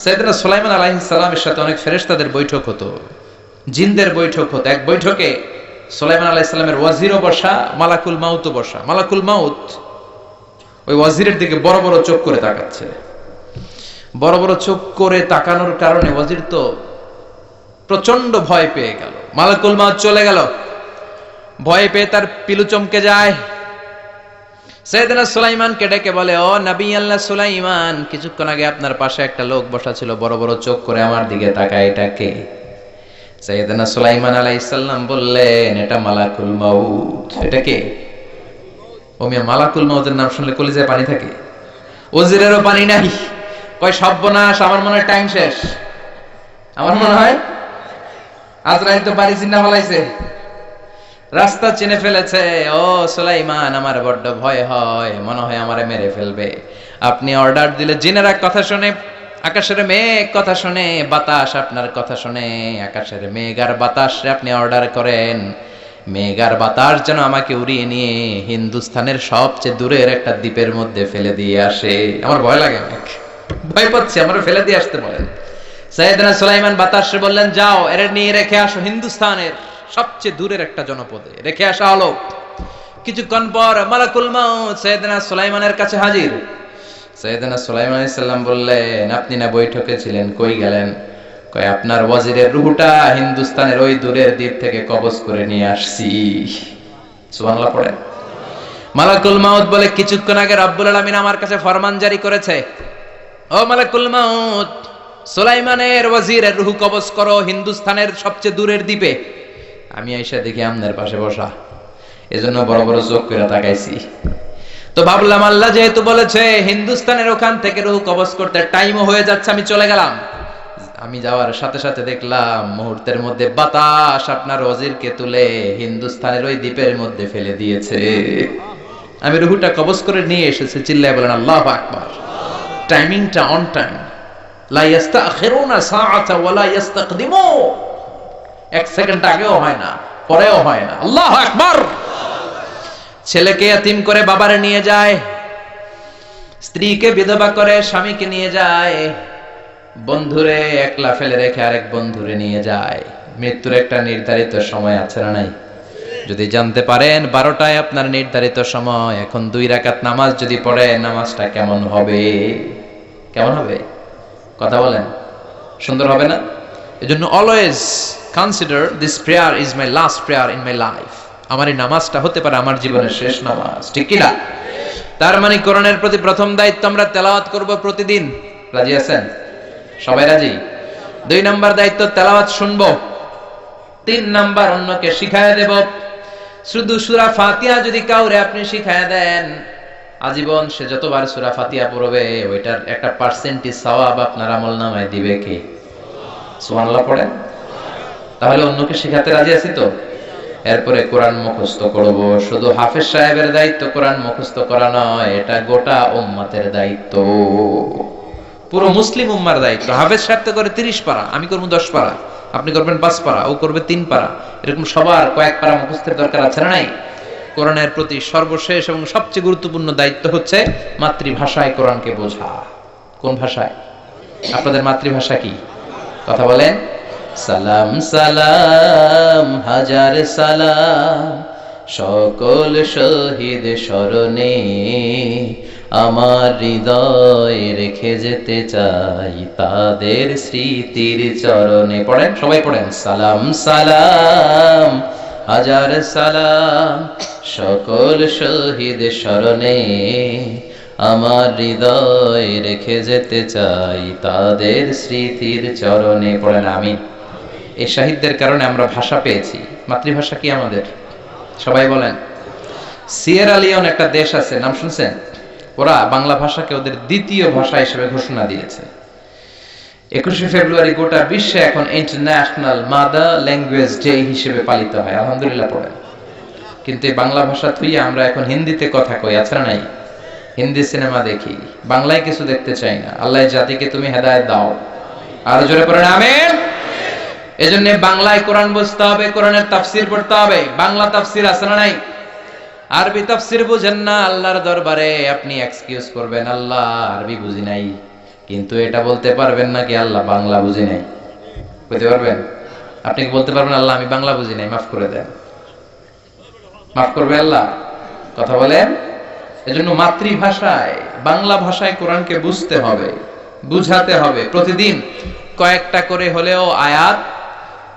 সাইয়েদনা সুলাইমান আলাইহিস সালামের সাথে অনেক ফেরেশতাদের বৈঠক হতো, জিনদের বৈঠক হতো। এক বৈঠকে সুলাইমান আলাইহিস সালামের ওয়াজিরও বসা, মালাকুল মাউতও বসা। মালাকুল মাউত ওই ওয়াজিরের দিকে বড় বড় চোখ করে তাকাচ্ছে। বড় বড় চোখ করে তাকানোর কারণে ওয়াজির তো প্রচন্ড ভয় পেয়ে গেল। মালাকুল মাউত চলে গেল, ভয় পেয়ে তার পিলু চমকে যায়। সাইয়েদনা সুলাইমানকে ডেকে বলে, ও নবী আল্লাহ সুলাইমান, কিছুক্ষণ আগে আপনার পাশে একটা লোক বসা ছিল, বড় বড় চোখ করে আমার দিকে তাকায়, এটা কে? সাইয়েদনা সুলাইমান আলাইহিস সালাম বললেন, এটা মালাকুল মাউত। এটা কে? ও মিয়া, মালাকুল মাউতের নাম শুনলে কলিজায় পানি থাকে? ওজিরেরও পানি নাই। কয় সর্বনাশ, আমার মনে হয় টাইম শেষ। আমার মনে হয় আজরাইল তো বাড়ি চিন্না ফেলাইছে, রাস্তা চিনে ফেলেছে। ও সুলাইমান, আমার বড্ড ভয় হয়, মনে হয় আমারে মেরে ফেলবে। আপনি অর্ডার দিলে জিনেরা কথা শুনে, আকাশের মেঘ কথা শুনে, বাতাস আপনার কথা শুনে, আকাশের মেঘ আর বাতাস আপনি অর্ডার করেন, মেঘ আর বাতাস যেন আমাকে উড়িয়ে নিয়ে হিন্দুস্তানের সবচেয়ে দূরের একটা দ্বীপের মধ্যে ফেলে দিয়ে আসে। আমার ভয় লাগে, অনেক ভয় পাচ্ছি, আমার ফেলে দিয়ে আসতে বলেন। সাইয়েদনা সুলাইমান বাতাসে বললেন, যাও এর নিয়ে রেখে আসো হিন্দুস্তানের সবচেয়ে দূরের একটা জনপদে রেখে আসা হলো। কিছুক্ষণ পর মালাকুল মাউত সাইয়েদনা সুলাইমানের কাছে হাজির। সাইয়েদনা সুলাইমান আলাইহিস সালাম বললেন, আপনি না বৈঠকে ছিলেন, কই গেলেন? কয়, আপনার ওয়াজিরের রূহটা হিন্দুস্তানের ওই দূরের দ্বীপ থেকে কবজ করে নিয়ে আসছি। সুবহানাল্লাহ পড়েন। মালাকুল মাউত বলে, কিছুক্ষণ আগে রব্বুল আলামিন আমার কাছে ফরমান জারি করেছে, ও মালাকুল মাউত, সুলাইমানের ওয়াজিরের রূহ কবজ করো হিন্দুস্তানের সবচেয়ে দূরের দ্বীপে। আমি আইসা দেখি আমনের পাশে বসা, এজন্য বড় বড় চোখ করে তাকাইছি। তো ভাবলাম, আল্লাহ যেহেতু বলেছে হিন্দুস্তানের ওখান থেকে রূহ কবজ করতে, টাইমও হয়ে যাচ্ছে, আমি চলে গেলাম। আমি যাওয়ার সাথে সাথে দেখলাম মুহূর্তের মধ্যে বাতাস আপনার ওয়াজিরকে তুলে হিন্দুস্তানের ওই দ্বীপের মধ্যে ফেলে দিয়েছে। আমি রূহটা কবজ করে নিয়ে এসেছি। চিল্লায় বলেন আল্লাহু আকবার। টাইমিংটা অন টাইম, লা ইস্তাখিরুনা সাআতা ওয়া লা ইস্তাকদিমুন। এক সেকেন্ড আগেও হয় না, পরেও হয় না। আল্লাহু আকবার। ছেলেকে এতিম করে বাবারে নিয়ে যায়, স্ত্রীকে বিধবা করে স্বামীকে নিয়ে যায়, বন্ধুরে একলা ফেলে রেখে আরেক বন্ধুরে নিয়ে যায়। মৃত্যুর একটা নির্ধারিত সময় আছে না নাই? যদি জানতে পারেন 12টায় আপনার নির্ধারিত সময়, এখন 2 রাকাত নামাজ যদি পড়েন, নামাজটা কেমন হবে? কেমন হবে? কথা বলেন, সুন্দর হবে না? এজন্য always consider this prayer is my last prayer in my life. আমার এই নামাজটা হতে পারে আমার জীবনের শেষ নামাজ, ঠিক কি না? তার মানে কোরআনের প্রতি প্রথম দায়িত্ব আমরা তেলাওয়াত করব প্রতিদিন। রাজি আছেন? সবাই রাজি? 2 নাম্বার দায়িত্ব তেলাওয়াত শুনবো। 3 নাম্বার অন্যকে শিখায় দেব। শুধু সূরা ফাতিহা যদি কাউরে আপনি শিখায় দেন, আজীবন সে যতবার সূরা ফাতিহা পড়বে, ওইটার একটা পার্সেন্টেজ সওয়াব আপনার আমলনামায় দিবে কে? সুবহানাল্লাহ পড়েন। তাহলে অন্যকে শেখাতে রাজি আছি তো? এরপরে কোরআন মুখস্থ করব। শুধু হাফেজ সাহেবের দায়িত্ব কোরআন মুখস্থ করা নয়, এটা গোটা উম্মতের দায়িত্ব, পুরো মুসলিম উম্মার দায়িত্ব। হাফেজ সাহেব তো করে 30 পারা, আমি করব 10 পারা, আপনি করবেন 5 পারা, ও করবে 3 পারা, এরকম সবার কয়েক পারা মুখস্থের দরকার আছে না নাই? কোরআনের প্রতি সর্বশেষ এবং সবচেয়ে গুরুত্বপূর্ণ দায়িত্ব হচ্ছে মাতৃভাষায় কোরআনকে বোঝা। কোন ভাষায়? আপনাদের মাতৃভাষা কি? কথা বলেন। সালাম সালাম হাজার সালাম সকল শহীদ স্মরণে, আমার হৃদয় রেখে যেতে চাই তাদের স্মৃতির চরণে। পড়েন, সবাই পড়েন। সালাম সালাম হাজার সালাম সকল শহীদ স্মরণে, আমার হৃদয় রেখে যেতে চাই তাদের স্মৃতির চরণে। পড়েন আমিন। এই শাহিদদের কারণে আমরা ভাষা পেয়েছি। মাতৃভাষা কি আমাদের? সবাই বলেন। সিয়েরা লিওন একটা দেশ আছে, নাম শুনছেন? ওরা বাংলা ভাষাকে ওদের দ্বিতীয় ভাষা হিসেবে ঘোষণা দিয়েছে। 21শে ফেব্রুয়ারি গোটা বিশ্বে এখন ইন্টারন্যাশনাল মাদার ল্যাঙ্গুয়েজ ডে হিসেবে পালিত হয়। আলহামদুলিল্লাহ পড়েন। কিন্তু এই বাংলা ভাষা থুইয়ে আমরা এখন হিন্দিতে কথা কই, আছে না নাই? হিন্দি সিনেমা দেখি, বাংলায় কিছু দেখতে চাই না। আল্লাহ জাতিকে তুমি হেদায়েত দাও। আর জোরে পড়েন আমিন। এজন্য বাংলায় কোরআন বুঝতে হবে, কোরআনের তাফসীর পড়তে হবে। বাংলা তাফসীর আছে না নাই? আরবি তাফসীর বুঝেন না, আল্লাহর দরবারে আপনি এক্সকিউজ করবেন, আল্লাহ আরবি বুঝি নাই, কিন্তু এটা বলতে পারবেন না কি আল্লাহ বাংলা বুঝি নাই? বলতে পারবেন? আপনি কি বলতে পারবেন আল্লাহ আমি বাংলা বুঝি নাই, মাফ করে দেন? মাফ করবে আল্লাহ? কথা বলেন। এজন্য মাতৃভাষায় বাংলা ভাষায় কোরআনকে বুঝতে হবে, বুঝাতে হবে। প্রতিদিন কয়েকটা করে হলেও আয়াত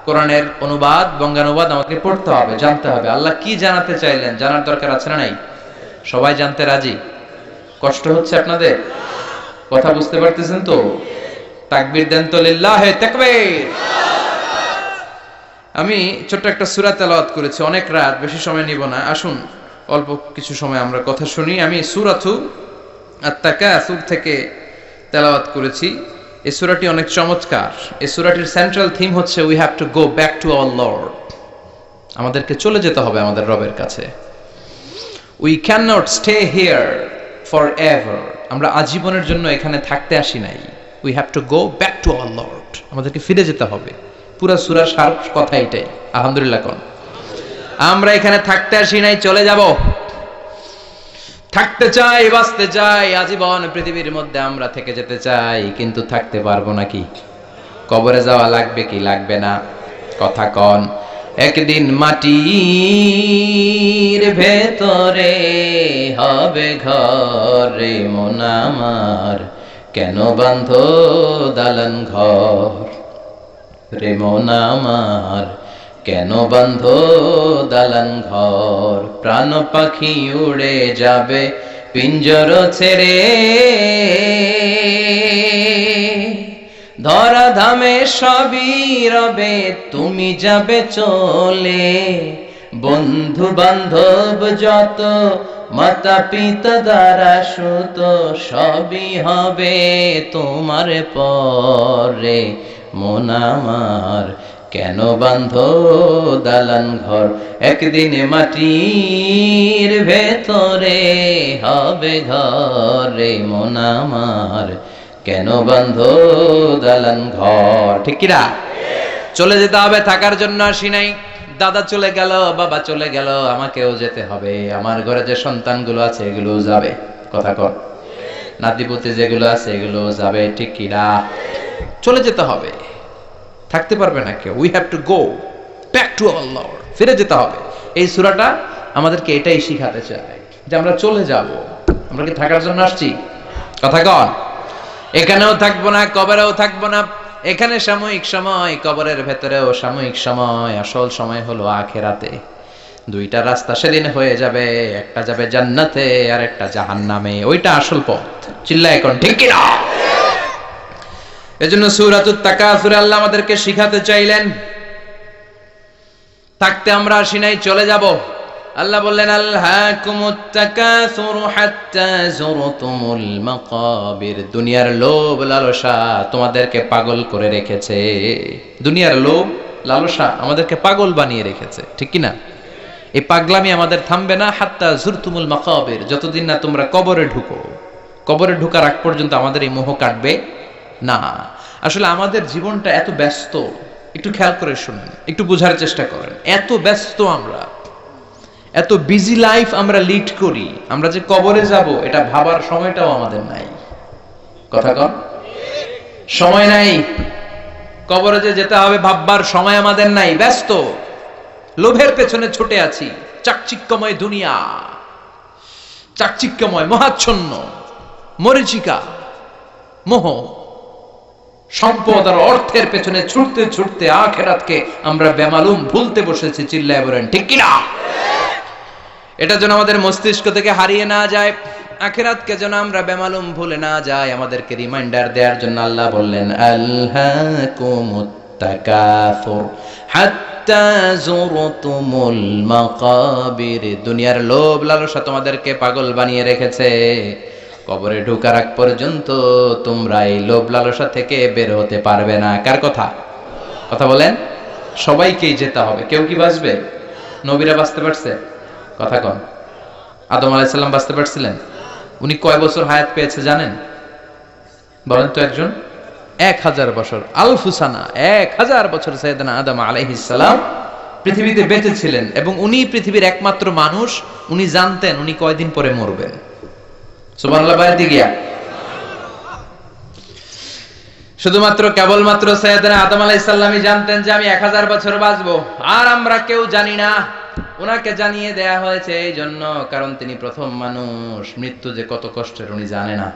কোরআনের অনুবাদ বঙ্গানুবাদ আমাকে পড়তে হবে, জানতে হবে আল্লাহ কি জানাতে চাইলেন। জানার দরকার আছে না নাই? সবাই জানতে রাজি? কষ্ট হচ্ছে আপনাদের? কথা বুঝতে পারতেছেন তো? তাকবীর দেন তো, লিল্লাহে তাকবীর। আমি ছোট্ট একটা সূরা তেলাওয়াত করেছি, অনেক রাত, বেশি সময় নিব না। আসুন অল্প কিছু সময় আমরা কথা শুনি। আমি সূরাতু আত-তাকাসুর থেকে তেলাওয়াত করেছি। এই সূরাটি অনেক চমৎকার। এই সূরাটির সেন্ট্রাল থিম হচ্ছে we have to go back to our Lord. আমাদেরকে চলে যেতে হবে আমাদের রবের কাছে। We can not stay here for ever. আমরা আজীবনের জন্য এখানে থাকতে আসি নাই। We have to go back to our Lord. আমাদেরকে ফিরে যেতে হবে। পুরা সূরার সার কথা এটাই। আলহামদুলিল্লাহ কোন। আমরা এখানে থাকতে আসি নাই, চলে যাব। থাকতে চাই, বাঁচতে চাই, আজীবন পৃথিবীর মধ্যে আমরা থেকে যেতে চাই, কিন্তু থাকতে পারবো নাকি? কবরে যাওয়া লাগবে কি লাগবে না? কথা কন। একদিন মাটির ভেতরে হবে ঘরে মন আমার, কেন বাঁধো দালান ঘর রে মন আমার, কেন বাঁধো দালান ঘর। প্রাণ পাখি উড়ে যাবে পিঞ্জর ছেড়ে, ধরা ধামে সবই রবে তুমি যাবে চলে। বন্ধু বান্ধব যত, মাতা পিতা দ্বারা সুত, সবই হবে তোমার পরে মন আমার, কেন বাঁধো দালান ঘর। একদিন মাটির ভেতরে হবে ঘরে মন আমার, কেন বাঁধো দালান ঘর। ঠিক কিনা? চলে যেতে হবে, থাকার জন্য আসি নাই। দাদা চলে গেল, বাবা চলে গেল, আমাকেও যেতে হবে। আমার ঘরে যে সন্তানগুলো আছে এগুলো যাবে। কথা কর। নাতিপুতি যেগুলো আছে এগুলো যাবে। ঠিক কিনা? চলে যেতে হবে, থাকতে পারবে না কেউ। We have to go back to our Lord. ফিরে যেতে হবে। এই সূরাটা আমাদেরকে এটাই শিখাতে চায় যে আমরা চলে যাব। আমরা কি থাকার জন্য আসছি? কথা কন। এখানেও থাকবো না, কবরেও থাকবো না। এখানে সাময়িক সময়, কবরের ভেতরেও সাময়িক সময়, আসল সময় হলো আখিরাতে। দুইটা রাস্তা সেদিন হয়ে যাবে, একটা যাবে জান্নাতে আর একটা জাহান্নামে। ওইটা আসল পথ। চিল্লায় এখন ঠিক কিনা? এজন্য সূরাতুত তাকাসুর আল্লাহ আমাদেরকে শিখাতে চাইলেন থাকতে আমরা আসি নাই, চলে যাব। আল্লাহ বললেন আলহাকুমুত তাকাসুর হাত্তা যুরতুমুল মাকাবির। দুনিয়ার লোভ লালসা তোমাদেরকে পাগল করে রেখেছে। দুনিয়ার লোভ লালসা আমাদেরকে পাগল বানিয়ে রেখেছে। ঠিক কি না? এই পাগলামি আমাদের থামবে না। হাত্তা যুরতুমুল মাকাবির, যতদিন না তোমরা কবরে ঢুকো। কবরে ঢোকার আগ পর্যন্ত আমাদের এই মোহ কাটবে না। আসলে আমাদের জীবনটা এত ব্যস্ত, একটু খেয়াল করে শুনেন, একটু বোঝার চেষ্টা করেন। এত ব্যস্ত আমরা, এত বিজি লাইফ আমরা লিড করি, আমরা যে কবরে যাব এটা ভাবার সময়টাও আমাদের নাই। কথা কন। সময় নাই। কবরে যে যেতে হবে ভাববার সময় আমাদের নাই। ব্যস্ত, লোভের পেছনে ছুটে আছি। চাকচিক্যময় দুনিয়া, চাকচিক্যময়, মহাচ্ছন্ন, মরীচিকা, মোহ, সম্পদ আর অর্থের পেছনে ছুটতে ছুটতে আখিরাতকে আমরা বেমালুম ভুলতে বসেছি। চিল্লায় বলেন ঠিক কিনা? এটা যেন আমাদের মস্তিষ্ক থেকে হারিয়ে না যায়। আখিরাতকে যেন আমরা বেমালুম ভুলে না যাই, আমাদেরকে রিমাইন্ডার দেওয়ার জন্য আল্লাহ বললেন আলহাকুমুত তাকাসুর হাত্তা যুরতুমুল মাকাবির। দুনিয়ার লোভ লালসা তোমাদেরকে পাগল বানিয়ে রেখেছে। কবরে ঢোকার আগ পর্যন্ত তোমরা এই লোভ লালসা থেকে বের হতে পারবে না। কার কথা? কথা বলেন। সবাইকেই যেতে হবে। কেউ কি বাঁচবে? নবীরা বাঁচতে পারছে? কথা কন। আদম আলাইহিস সালাম বাঁচতে পারছিলেন? উনি কয় বছর হায়াত পেয়েছে জানেন? বলেন তো একজন। 1000 বছর। আলফুসানা, 1000 বছর সাইয়েদনা আদম আলাইহিস সালাম পৃথিবীতে বেঁচে ছিলেন। এবং উনি পৃথিবীর একমাত্র মানুষ, উনি জানতেন উনি কয়দিন পরে মরবেন। সুবহানাল্লাহ। বাইরে গিয়া শুধুমাত্র কেবলমাত্র সাইয়েদনা আদম আলাইহিস সালামই জানতেন যে আমি 1000 বছর বাঁচবো, আর আমরা কেউ জানি না। ওনাকে জানিয়ে দেয়া হয়েছে এই জন্য, কারণ তিনি প্রথম মানুষ। মৃত্যু যে কত কষ্টের উনি জানে না,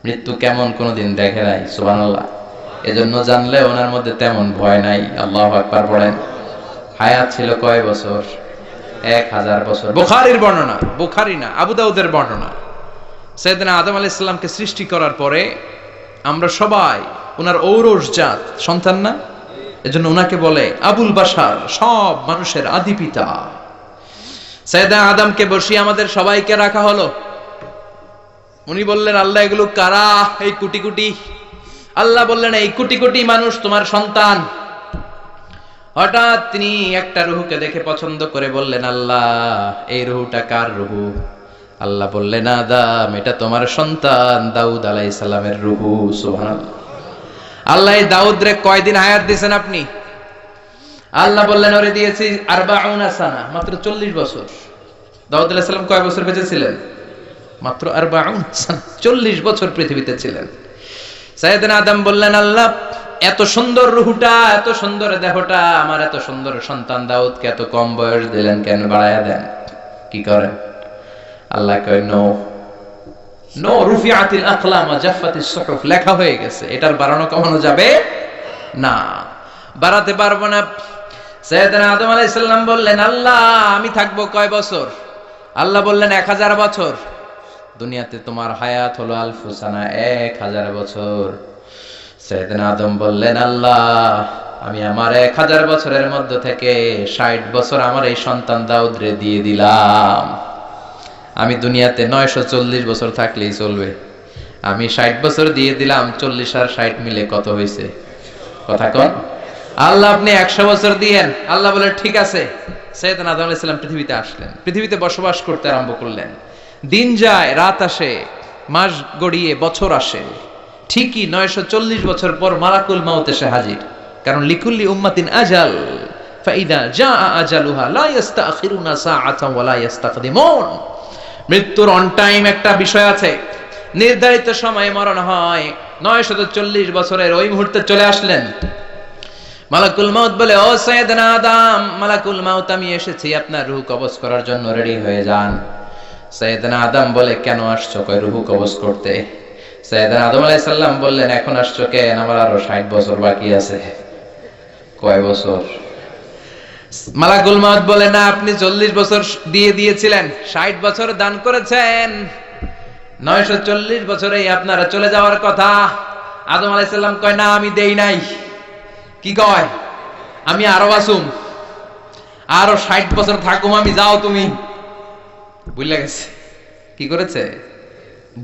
মৃত্যু কেমন কোনোদিন দেখে নাই। সুবহানাল্লাহ। এজন্য জানলে ওনার মধ্যে তেমন ভয় নাই। আল্লাহু আকবার পড়েন। হায়াত ছিল কয় বছর? 1000 বছর। বুখারীর বর্ণনা, বুখারী না, আবু দাউদের বর্ণনা। সাইয়েদনা আদম আলাইহিস সালামকে সৃষ্টি করার পরে আমরা সবাই ওনার ঔরস জাত সন্তান না, এজন্য ওনাকে বলে আবুল বাশার, সব মানুষের আদি পিতা। সাইয়েদনা আদমকে বসিয়ে আমাদের সবাইকে রাখা হলো। উনি বললেন, আল্লাহ এগুলো কারা? এই কোটি কোটি। আল্লাহ বললেন, এই কোটি কোটি মানুষ তোমার সন্তান। হঠাৎ তিনি একটা রূহকে দেখে পছন্দ করে বললেন, আল্লাহ এই রূহটা কার রূহ? আল্লাহ বললেন, আদম এটা তোমার সন্তান দাউদ আলাইহিস সালামের রূহ। সুবহানাল্লাহ। আল্লাহ এই দাউদ রে কয়দিন হায়াত দিয়েছেন আপনি? আল্লাহ বললেন, ওরে দিয়েছি 40 সানা, মাত্র 40 বছর। দাউদ আলাইহিস সালাম কয় বছর বেঁচে ছিলেন? মাত্র 40 সানা, 40 বছর পৃথিবীতে ছিলেন। সাইয়েদনা আদম বললেন, আল্লাহ এত সুন্দর রূহটা, এত সুন্দর দেহটা, আমার এত সুন্দর সন্তান দাউদকে এত কম বয়স দিলেন কেন? বাড়ায়া দেন। কি করেন? আল্লাহ কয়, নো নো, রুফিআতিল আকলাম ওয়া জাফফাতিস সুহুফ, লেখা হয়ে গেছে, এটার বাড়ানো কমানো যাবে না, বাড়াতে পারবো না। সাইয়েদনা আদম আলাইহিস সালাম বললেন, আল্লাহ আমি থাকবো কয় বছর? আল্লাহ বললেন 1000 বছর। দুনিয়াতে তোমার হায়াত হলো আলফু সানা, 1000 বছর। সাইয়েদনা আদম বললেন, আল্লাহ আমি আমার 1000 বছরের মধ্যে থেকে 60 বছর আমার এই সন্তান দাউদ রে দিয়ে দিলাম। আমি দুনিয়াতে 940 বছর থাকলেই চলবে, আমি 60 বছর দিয়ে দিলাম। 40 আর 60 মিলে কত হয়েছে? কথা কন। আল্লাহ আপনি 100 বছর দিয়েন। আল্লাহ বলে ঠিক আছে। সাইয়েদনা আদম আলাইহিস সালাম পৃথিবীতে আসলেন, পৃথিবীতে বসবাস করতে আরম্ভ করলেন। দিন যায়, রাত আসে, মাস গড়িয়ে বছর আসে। ঠিকই 940 বছর পর মালাকুল মাউত এসে হাজির। কারণ লিকুল্লি উম্মাতিন আজাল, ফাইদা জাআ আজালুহা লা ইস্তাখিরুনা সাআতান ওয়া লা ইস্তাকদিমুন। মৃত্যুর অন টাইম একটা বিষয় আছে, নির্ধারিত সময়ে মরণ হয়। 940 বছরের ওই মুহূর্তে চলে আসলেন। মালাকুল মাউত বলে, ও সাইয়েদনা আদম, মালাকুল মাউত আমি এসেছি আপনার রূহ কবজ করার জন্য, রেডি হয়ে যান। সাইয়েদনা আদম বলে, কেন আসছো? কয় রূহ কবজ করতে। সাইয়েদনা আদম আলাইহিস সালাম বললেন, এখন আসছো কেন? আমার আরো 60 বছর বাকি আছে। কয় বছর? মালাকুল মাউত বলে, না আপনি 40 বছর দিয়ে দিয়েছিলেন, 60 বছর দান করেছেন, 940 বছরেই আপনারা চলে যাওয়ার কথা। আদম আলাইহিস সালাম কয়, না আমি দেই নাই। কি কয়? আমি আরো বাঁচুম, আরো 60 বছর থাকুম আমি, যাও তুমি। ভুলে গেছে। কি করেছে?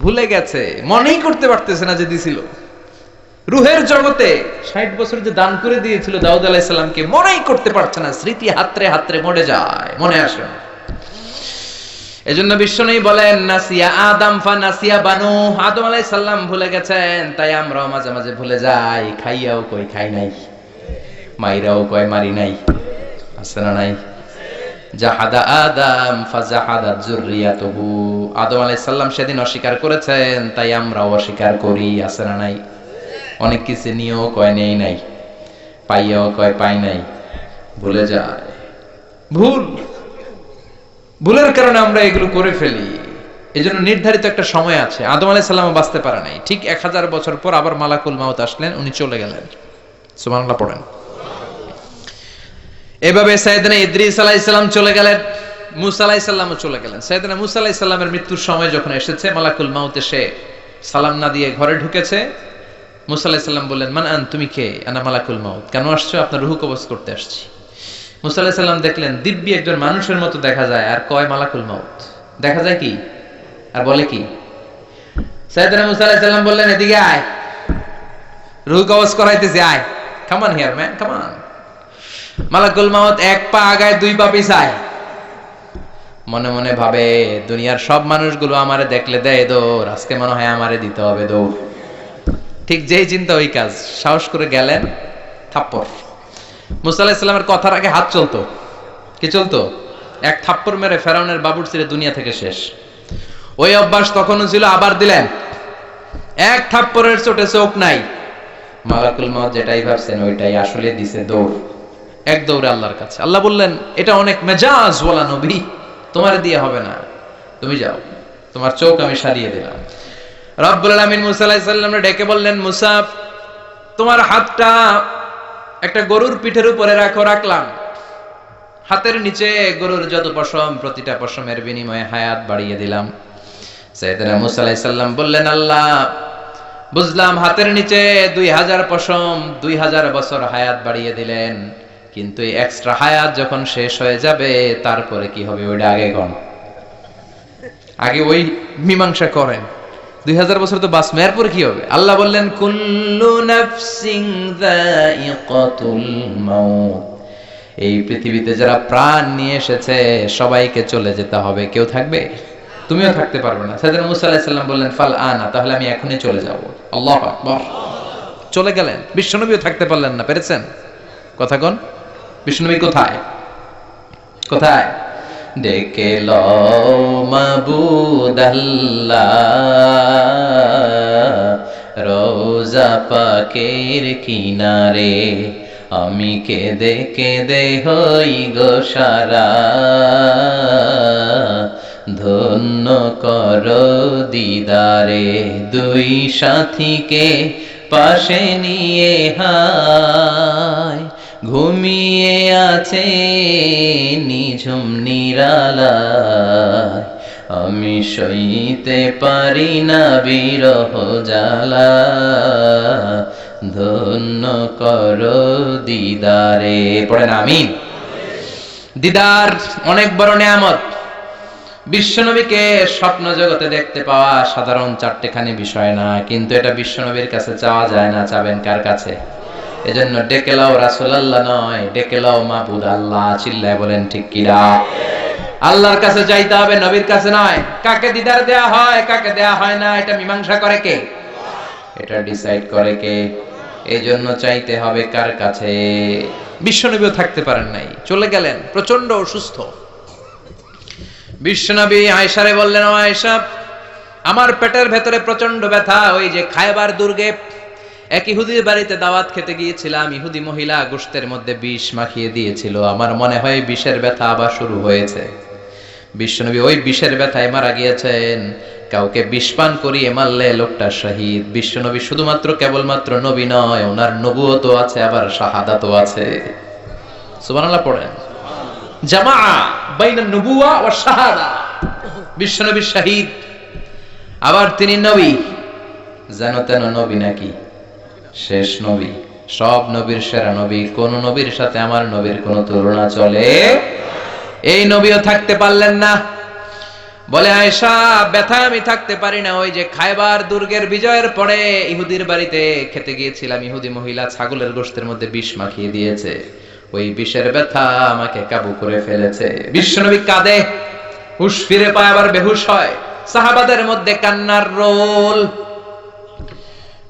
ভুলে গেছে, মনেই করতে পারতেছে না যে দিছিল। রুহের জগতে 60 বছর যে দান করে দিয়েছিল দাউদ আলাইহিস সালামকে, মনেই করতে পারছে না। স্মৃতি হাতরে হাতরে মরে যায়, মনে আসে না। এজন্য বিশ্বনবী বলেন, নাসিয়া আদম ফা নাসিয়া বানু। আদম আলাইহিস সালাম ভুলে গেছেন, তাই আমরাও মাঝে মাঝে ভুলে যাই। খাইয়াও কই খাই নাই, মাইরাও কয় মারি নাই, আছে না নাই? জাহাদা আদম ফাজাহাদাত যুররিয়াতুহু। আদম আলাইহিস সালাম সেদিন অস্বীকার করেছেন, তাই আমরাও অস্বীকার করি, আছে না নাই? অনেক কিছু নিয়েও কয় নেই নাই, পাইয়াও কয় পাই নাই, ভুলে যায়। ভুলের কারণে আমরা এগুলো করে ফেলি। এজন্য নির্ধারিত একটা সময় আছে। আদম আলাইহিস সালাম বাঁচতে পারে নাই। ঠিক 1000 বছর পর আবার মালাকুল মাউত আসলেন, উনি চলে গেলেন। সুবহানাল্লাহ পড়েন। এভাবে সাইয়েদনা ইদ্রিস আলাইহিস সালাম চলে গেলেন, মুসা আলাইহিস সালামও চলে গেলেন। সাইয়েদনা মুসা আলাইহিস সালামের মৃত্যুর সময় যখন এসেছে, মালাকুল মাউত এসে সালাম না দিয়ে ঘরে ঢুকেছে। মুসা আলাইহিস সালাম বললেন, মান আন, তুমি কে? আনা মালাকুল মাউত। কেন আসছো? আপনার রূহ কবজ করতে আসছি। মুসা আলাইহিস সালাম দেখলেন দিব্যি একজন মানুষের মতো দেখা যায়, আর কয় মালাকুল মাউত। দেখা যায় কি আর বলে কি? সাইয়েদনা মুসা আলাইহিস সালাম বললেন, এদিকে আয়, রূহ কবজ করাইতেছি, আয়, come on here man, come on. মালাকুল মাউত 1 পা আগায় 2 পা পিছায়। মনে মনে ভাবে, দুনিয়ার সব মানুষগুলো আমারে দেখলে দেয় দৌড়, আজকে মনে হয় আমারে দিতে হবে দৌড়। ঠিক যেই চিন্তা ওই কাজ। সাহস করে গেলেন, থাপ্পড়। মুসা আলাইহিস সালামের কথার আগে হাত চলতো। কি চলতো? এক থাপ্পড় মেরে ফেরাউনের বাবুরচিরে দুনিয়া থেকে শেষ। ওই অভ্যাস তখনও ছিল, আবার দিলেন। এক থাপ্পড়ের চোটে চোখ নাই। মালাকুল মউত যেটাই ভাবছেন ওইটাই আসলে দিছে দৌড়, এক দৌড়ে আল্লাহর কাছে। আল্লাহ বললেন এটা অনেক মেজাজ ওয়ালা নবী, তোমার দিয়ে হবে না, তুমি যাও, তোমার চোখ আমি সারিয়ে দিলাম। রব্বুল আলামিন মুসা আলাইহিস সালামকে ডেকে বললেন, মুসা তোমার হাতটা একটা গরুর পিঠের উপরে রাখো। রাখলাম। হাতের নিচে গরুর যত পশম, প্রতিটা পশমের বিনিময়ে হায়াত বাড়িয়ে দিলাম। সাইয়েদনা মুসা আলাইহিস সালাম বললেন, আল্লাহ বুঝলাম হাতের নিচে 2000 পশম, 2000 বছর হায়াত বাড়িয়ে দিলেন, কিন্তু এই এক্সট্রা হায়াত যখন শেষ হয়ে যাবে তারপরে কি হবে ওইটা আগে কোন, আগে ওই মীমাংসা করেন। 2000 বছর তো বাস, এরপর কি হবে? আল্লাহ বললেন, কুল্লু নাফসিন যায়িকাতুল মাউত, এই পৃথিবীতে যারা প্রাণ নিয়ে এসেছে সবাইকে চলে যেতে হবে, কেউ থাকবে? তুমিও থাকতে পারবে না। সাইয়েদনা মুসা আলাইহিস সালাম বললেন, ফাল আনা, তাহলে আমি এখনই চলে যাব। আল্লাহু আকবার। চলে গেলেন। বিশ্বনবীও থাকতে পারলেন না, পেরেছেন? কথা কোন? বিশ্বনবী কোথায়? কোথায়? ডেকে লও মাবুদ আল্লাহ, রোজা পাকের কিনারে, আমি কেঁদে কেঁদে হই গো সারা, ধন্য কর দিদারে। দুই সাথীকে পাশে নিয়ে হায়, ঘুমিয়ে আছে নিঝুম নিরালায়, আমি সইতে পারি না বিরহ জ্বালা, ধন্য কর দিদারে। পড়েন আমিন। দিদার অনেক বড় নিয়ামত। বিশ্বনবীকে স্বপ্ন জগতে দেখতে পাওয়া সাধারণ চারটেখানি বিষয় না, কিন্তু এটা বিশ্বনবীর কাছে চাওয়া যায় না। চাবেন কার কাছে? এজন্য ডেকে লাও রাসূলুল্লাহ নয়, ডেকে লাও মাবুদ আল্লাহ। চিল্লায় বলেন ঠিক কিনা? আল্লাহর কাছে চাইতে হবে, নবীর কাছে নয়। কাকে দিদার দেয়া হয়, কাকে দেয়া হয় না, এটা মীমাংসা করে কে? এটা ডিসাইড করে কে? এই জন্য চাইতে হবে কার কাছে? বিশ্বনবীও থাকতে পারেন নাই, চলে গেলেন, প্রচন্ড অসুস্থ। বিশ্বনবী আয়েশারে বললেন, ও আয়েশা, আমার পেটের ভেতরে প্রচন্ড ব্যথা। ওই যে খায়বার দুর্গে এক ইহুদির বাড়িতে দাওয়াত খেতে গিয়েছিলাম, ইহুদি মহিলা গোশতের মধ্যে বিষ মাখিয়ে দিয়েছিল, আমার মনে হয় বিষের ব্যথা আবার শুরু হয়েছে। বিশ্বনবী ওই বিষের ব্যথায় মারা গিয়েছেন। কাউকে বিষ পান করিয়ে মারলে লোকটা শহীদ। বিশ্বনবী শুধুমাত্র কেবলমাত্র নবী নয়, ওনার নবুয়তও আছে, আবার শাহাদাতও আছে। সুবহানাল্লাহ পড়েন। জামা বাইনা নবুওয়া ওয়া শাহাদা। বিশ্বনবী শহীদ, আবার তিনি নবী। যেন তেন নবী নাকি? শেষ নবী, সব নবীর সেরা নবী। কোন নবীর সাথে আমার নবীর কোন তুলনা চলে? এই নবীও থাকতে পারলেন না। বলে, আয়েশা ব্যথা আমি থাকতে পারি না। ওই যে খায়বার দুর্গের বিজয়ের পরে ইহুদির বাড়িতে খেতে গিয়েছিলাম, ইহুদি মহিলা ছাগলের গোশতের মধ্যে বিষ মাখিয়ে দিয়েছে, ওই বিষের ব্যথা আমাকে কাবু করে ফেলেছে। বিশ্বনবী কাঁদে, হুঁশ ফিরে পায়, আবার বেহুশ হয়। সাহাবাদের মধ্যে কান্নার রোল।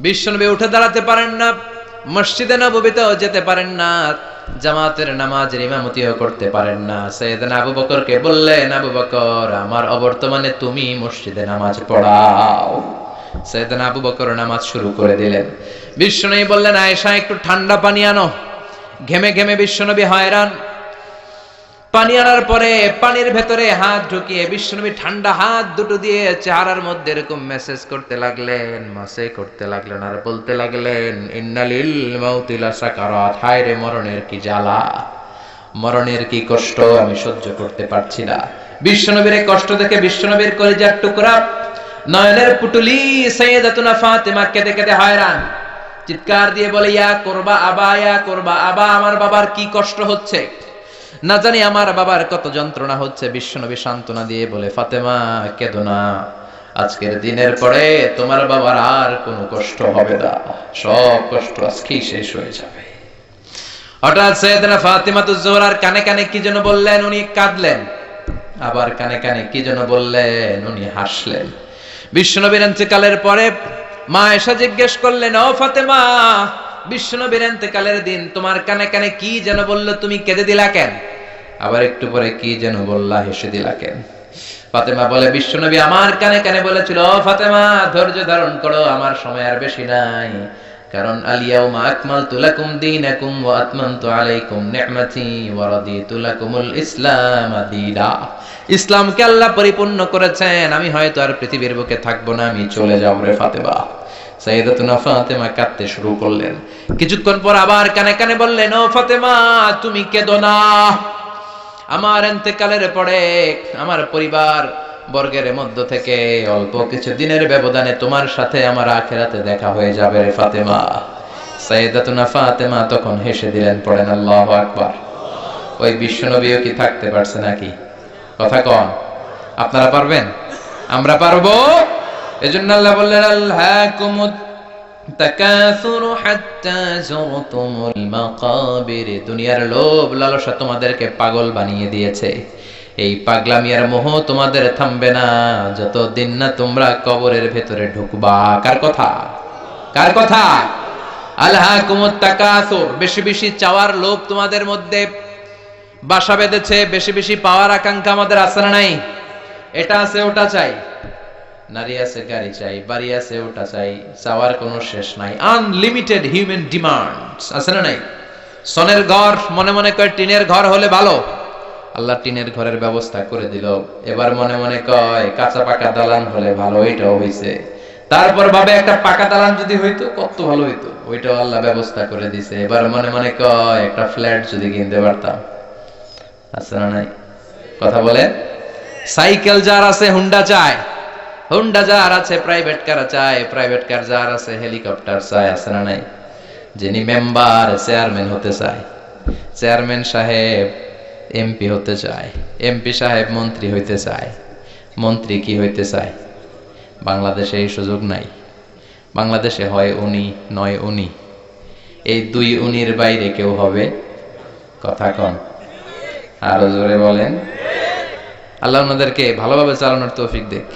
বিশ্বনবী উঠে দাঁড়াতে পারেন না, মসজিদে নববীতেও যেতে পারেন না, জামাতের নামাজের ইমামতিও করতে পারেন না। সাইয়েদনা আবু বকরকে বললেন, আবু বকর, আমার অবর্তমানে তুমি মসজিদে নামাজ পড়াও। সাইয়েদনা আবু বকর নামাজ শুরু করে দিলেন। বিশ্বনবী বললেন, আয়েশা একটু ঠান্ডা পানি আনো। ঘেমে ঘেমে বিশ্বনবী হয়রান। পানি আনার পরে পানির ভেতরে হাত ঢুকিয়ে বিশ্বনবী ঠান্ডা হাত দুটো দিয়ে চেহারার মধ্যে এরকম মেসেজ করতে লাগলেন, মাসে করতে লাগলেন, আর বলতে লাগলেন, ইন্নালিল মাউতি লাসাকারাত, হায় রে মরণের কি জ্বালা, মরণের কি কষ্ট, আমি সহ্য করতে পারছি না। বিশ্বনবীর এই কষ্ট দেখে বিশ্বনবীর কলিজার টুকরা, নয়নের পুটুলি সাইয়েদাতুনা ফাতেমা কেঁদে কেঁদে হয়রান। চিৎকার দিয়ে বলে, ইয়া করবা আবা, ইয়া করবা আবা, আমার বাবার কি কষ্ট হচ্ছে, না জানি আমার বাবার কত যন্ত্রণা হচ্ছে। বিশ্বনবী সান্ত্বনা দিয়ে বলে, ফাতেমা কেঁদো না, আজকের দিনের পরে তোমার বাবার আর কোনো কষ্ট হবে না, সব কষ্ট আজকেই শেষ হয়ে যাবে। হঠাৎ সাইয়েদনা ফাতিমাতুজ জোহরার কানে কানে কি যেন বললেন, উনি কাঁদলেন। আবার কানে কানে কি যেন বললেন, উনি হাসলেন। বিশ্বনবীর ইন্তেকালের পরে মা আয়েশা জিজ্ঞেস করলেন, ও ফাতেমা, বিশ্বনবীর ইন্তেকালের দিন তোমার কানে কানে কি যেন বললো, তুমি কেঁদে দিলা কেন? আবার একটু পরে কি যেন বললা, হেসে দিলা কেন? ফাতেমা বলে, বিশ্বনবী আমার কানে কানে বলেছিল, ও ফাতেমা, ধৈর্য ধারণ করো, আমার সময় আর বেশি নাই, কারণ আল-ইয়াউমা আকমালতু লাকুম দীনাকুম ওয়া আতমামতু আলাইকুম নি'মাতি ওয়া রাদিতু লাকুমুল ইসলাম দীনা। ইসলামকে আল্লাহ পরিপূর্ণ করেছেন, আমি হয়তো আর পৃথিবীর বুকে থাকবো না, আমি চলে যাব রে ফাতেমা। সাইয়্যিদাতুনা ফাতেমা কাঁদতে শুরু করলেন। কিছুক্ষণ পর আবার কানে কানে বললেন, ও ফাতেমা তুমি কেঁদো না, আমার ইন্তেকালের পরে আমার পরিবার বর্গের মধ্য থেকে অল্প কিছু দিনের ব্যবধানে তোমার সাথে আমার আখিরাতে দেখা হয়ে যাবে রে ফাতেমা। সাইয়্যিদাতুনা ফাতেমা তখন হেসে দিলেন, পড়েন আল্লাহু আকবার। ওই বিশ্বনবীও কি থাকতে পারছে নাকি? কথা কন, আপনারা পারবেন? আমরা পারবো? এজন্য আল্লাহ বললেন, আলহাকুমুত তাকাসুরু হাত্তা যুরতুমুল মাকাবির। দুনিয়ার লোভ লালসা তোমাদেরকে পাগল বানিয়ে দিয়েছে। এই পাগলামি আর মোহ তোমাদের থামবে না যতদিন না তোমরা কবরের ভেতরে ঢুকবা। কার কথা? কার কথা? আলহাকুমুত তাকাসুর, বেশি বেশি চাওয়ার লোভ তোমাদের মধ্যে বাসা বেঁধেছে। বেশি বেশি পাওয়ার আকাঙ্ক্ষা আমাদের আছে না নাই? এটা আছে ওটা চাই, নারী আছে গাড়ি চাই, বাড়ি আছে ওটা চাই, চাওয়ার কোনো শেষ নাই। আনলিমিটেড হিউম্যান ডিমান্ডস আছে না নাই? সনের ঘর মনে মনে কয় টিনের ঘর হলে ভালো, আল্লাহ টিনের ঘরের ব্যবস্থা করে দিল। এবার মনে মনে কয় কাঁচা পাকা দালান হলে ভালো, এটাও হইছে। তারপর ভাবে একটা পাকা দালান যদি হইতো কত ভালো হইতো, ওইটাও আল্লাহ ব্যবস্থা করে দিছে। এবার মনে মনে কয় একটা ফ্ল্যাট যদি কিনতে পারতাম, আছে না নাই? কথা বলে। সাইকেল যার আছে হুন্ডা চায়, হুন্ডা যার আছে প্রাইভেট কার চায়, প্রাইভেট কার যার আছে হেলিকপ্টার চায়, আছে না নাই? যিনি মেম্বার চেয়ারম্যান হতে চায়, চেয়ারম্যান সাহেব এমপি হতে চায়, এমপি সাহেব মন্ত্রী হইতে চায়, মন্ত্রী কি হইতে চায়? বাংলাদেশে এই সুযোগ নাই। বাংলাদেশে হয় উনি নয় উনি, এই দুই উনির বাইরে কেউ হবে? কথা কন, আরো জোরে বলেন। আল্লাহ ওনাদেরকে ভালোভাবে চালানোর তৌফিক দেখ।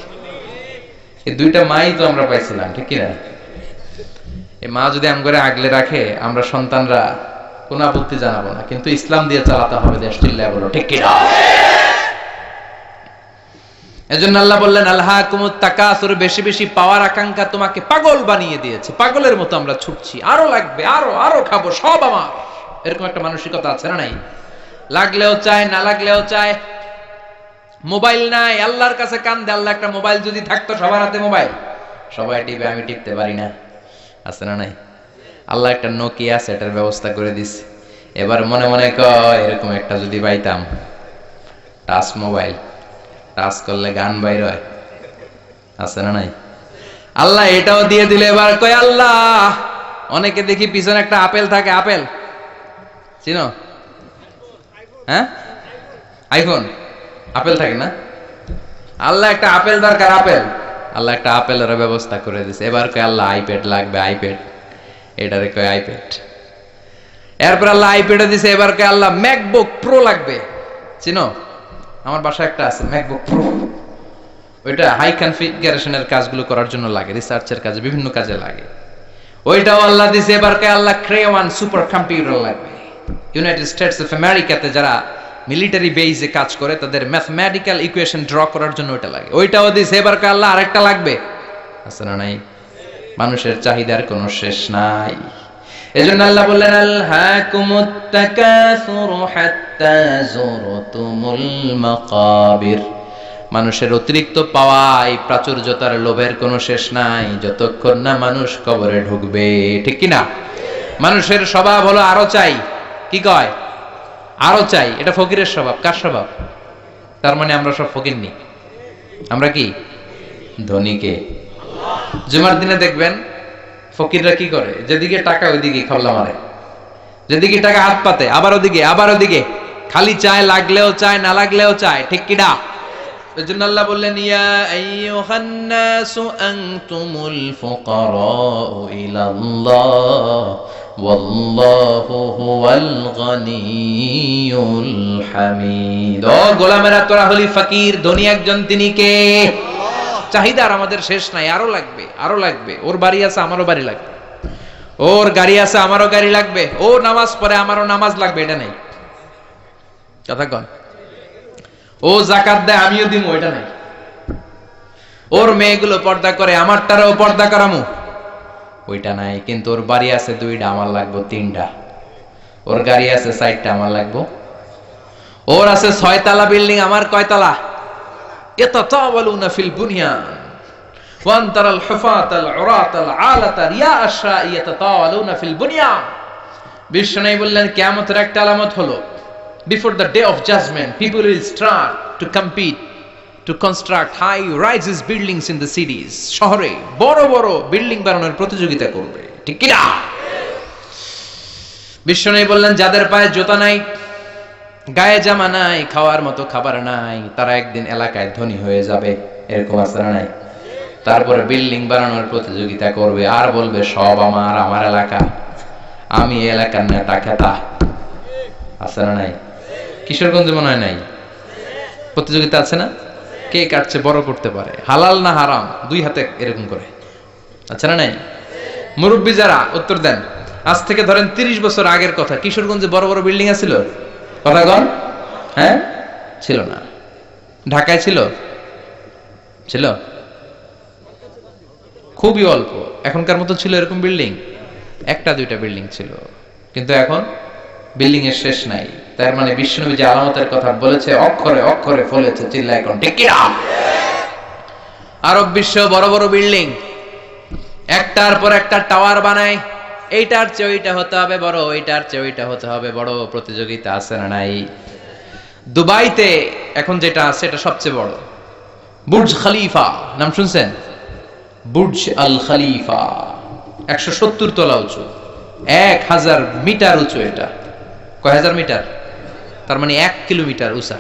এই দুইটা মাই তো আমরা পাইছিলাম, ঠিক কিনা? এই মা যদি আমগরে আগলে রাখে, আমরা সন্তানরা কোন আপত্তি জানাবো না, কিন্তু ইসলাম দিয়ে চালাতে হবে দেশ। চিল্লায় বলো ঠিক কিনা? এজন্য আল্লাহ বললেন, আলহাকুমুত তাকাসুর, বেশি বেশি পাওয়ার আকাঙ্ক্ষা তোমাকে পাগল বানিয়ে দিয়েছে। পাগলের মতো আমরা ছুটছি, আরো লাগবে, আরো আরো খাবো, সব আমার। এরকম একটা মানসিকতা আছে না নাই? লাগলেও চায়, না লাগলেও চায়। মোবাইল নাই, আল্লাহর কাছে কান্দে, আল্লাহ একটা মোবাইল যদি থাকতো, সবার হাতে মোবাইল, সবাই টিপে, আমি টিপতে পারি না, আছে না নাই? আল্লাহ একটা নোকিয়া সেটের ব্যবস্থা করে দিছে। এবার মনে মনে কয় এরকম একটা যদি পাইতাম, টাচ মোবাইল, টাচ করলে গান বাইর হয়, আছে না নাই? আল্লাহ এটাও দিয়ে দিলে। এবার কয় আল্লাহ, অনেকে দেখি পিছনে একটা আপেল থাকে, আপেল চিনো? হ্যাঁ, আইফোন আপেল থাকে না? আল্লাহ একটা আপেল দরকার, আপেল। আল্লাহ একটা আপেলের ব্যবস্থা করে দিছে। এবার কয় আল্লাহ আইপ্যাড লাগবে, আইপ্যাড, এটারে কয় আইপ্যাড। এরপর আল্লাহ আইপ্যাডও দিছে। এবার কয় আল্লাহ ম্যাকবুক প্রো লাগবে, চিনো? আমার বাসায় একটা আছে ম্যাকবুক প্রো, ওইটা হাই কনফিগারেশনের কাজগুলো করার জন্য লাগে, রিসার্চের কাজে, বিভিন্ন কাজে লাগে। ওইটাও আল্লাহ দিছে। এবার কয় আল্লাহ ক্রেওয়ান সুপার কম্পিউটার লাগবে। ইউনাইটেড স্টেটস অফ আমেরিকাতে যারা মিলিটারি বেইজে কাজ করে, তাদের ম্যাথমেটিক্যাল ইকুয়েশন ড্র করার জন্য ওইটা লাগে, ওইটাও দিছে। এবার কয় আল্লাহ আরেকটা লাগবে, আছে না নাই? মানুষের চাহিদার কোনো শেষ নাই। এজন্য আল্লাহ বললেন, আলহাকুমুত তাকাসুরু হাত্তা যুরতুমুল মাকাবির। মানুষের অতিরিক্ত পাওয়াই প্রাচুর্যতার লোভের কোনো শেষ নাই, যতক্ষণ না মানুষ কবরে ঢুকবে, ঠিক কিনা? মানুষের স্বভাব হলো আরো চাই, কি কয়? আরো চাই। এটা ফকিরের স্বভাব। কার স্বভাব? তার মানে আমরা সব ফকির নি, আমরা কি ধনীকে? জুমার দিনে দেখবেন ফকিররা কি করে, যেদিকে টাকা ওইদিকে খাল্লা মারে, যেদিকে টাকা হাত পাতে, আবার ওদিকে, আবার ওদিকে, খালি চায়, লাগলেও চায়, না লাগলেও চায়, ঠিক কিনা? এজন্য আল্লাহ বললেন, ইয়া আইয়ুহান নাসু আনতুমুল ফুকারাউ ইলাল্লাহ ওয়াল্লাহু হুয়াল গনিয়ুল হামিদ। ও গোলামেরা, তোরা হলি ফকির, ধনী একজন, তিনি কে? চাহিদার আমাদের শেষ নাই, আরো লাগবে, আরো লাগবে। ওর বাড়ি আছে, আমারও বাড়ি লাগবে, ওর গাড়ি আছে, আমারও গাড়ি লাগবে, ও নামাজ পড়ে, আমারও নামাজ লাগবে, এটা নেই। কথা কন। ও যাকাত দেয়, আমিও দিব, এটা নেই। ওর মেয়েগুলো পর্দা করে, আমার তারাও পর্দা করামু, ওইটা নাই, কিন্তু ওর বাড়ি আছে 2টা, আমার লাগবো 3টা। ওর গাড়ি আছে 4টা, আমার লাগবো। ওর আছে 6 তলা বিল্ডিং, আমার কয় তলা? ইয়াতাতাওয়ালুনা ফিল বুনিয়ান ওয়ান তারাল হুফাতাল উরাতাল আলাতা রিয়াআশা ইয়াতাতাওয়ালুনা ফিল বুনিয়ান। বিশ্বনবী বললেন কিয়ামতের একটা আলামত হলো, before the day of judgement people will start to compete to construct high rises buildings in the cities. শহরে বড় বড় বিল্ডিং বানানোর প্রতিযোগিতা করবে, ঠিক কি না? বিশ্বনবী বললেন যাদের পায়ে জুতা নাই, গায়ে জামা নাই, খাওয়ার মতো খাবার নাই, তারা একদিন এলাকায় ধনী হয়ে যাবে। এরকম আছে না নাই? তারপরে বিল্ডিং বানানোর প্রতিযোগিতা করবে আর বলবে সব আমার, আমার এলাকা, আমি এলাকার নেতা খেতা। আছে না নাই? কিশোরগঞ্জে মনে হয় নাই? প্রতিযোগিতা আছে না? কে কাটছে বড় করতে পারে, হালাল না হারাম, 2 হাতে এরকম করে। আচ্ছা না নাই? মুরব্বী যারা উত্তর দেন। আজ থেকে ধরেন 30 বছর আগের কথা, কিশোরগঞ্জে বড় বড় বিল্ডিং আছিল? কথা কন। হ্যাঁ, ছিল না। ঢাকায় ছিল? ছিল খুবই অল্প। এখনকার মতো ছিল এরকম বিল্ডিং? 1-2টা বিল্ডিং ছিল, কিন্তু এখন বিল্ডিং এর শেষ নাই। তার মানে বিশ্বনবী যে আলামতের কথা বলেছে অক্ষরে অক্ষরে ফলেছে, চিল্লায় এখন ঠিক কি না? আরব বিশ্ব বড় বড় বিল্ডিং, একটার পর একটা টাওয়ার বানায়, এইটার চেয়ে ওইটা হতে হবে বড়, ওইটার চেয়ে ওইটা হতে হবে বড়, প্রতিযোগিতা আছে না নাই? দুবাইতে এখন যেটা আছে এটা সবচেয়ে বড়, বুর্জ খলিফা, নাম শুনছেন? বুর্জ আল খলিফা 170 তলা উঁচু, 1000 মিটার উঁচু। এটা কয় হাজার মিটার? তার মানে 1 কিলোমিটার উঁচা।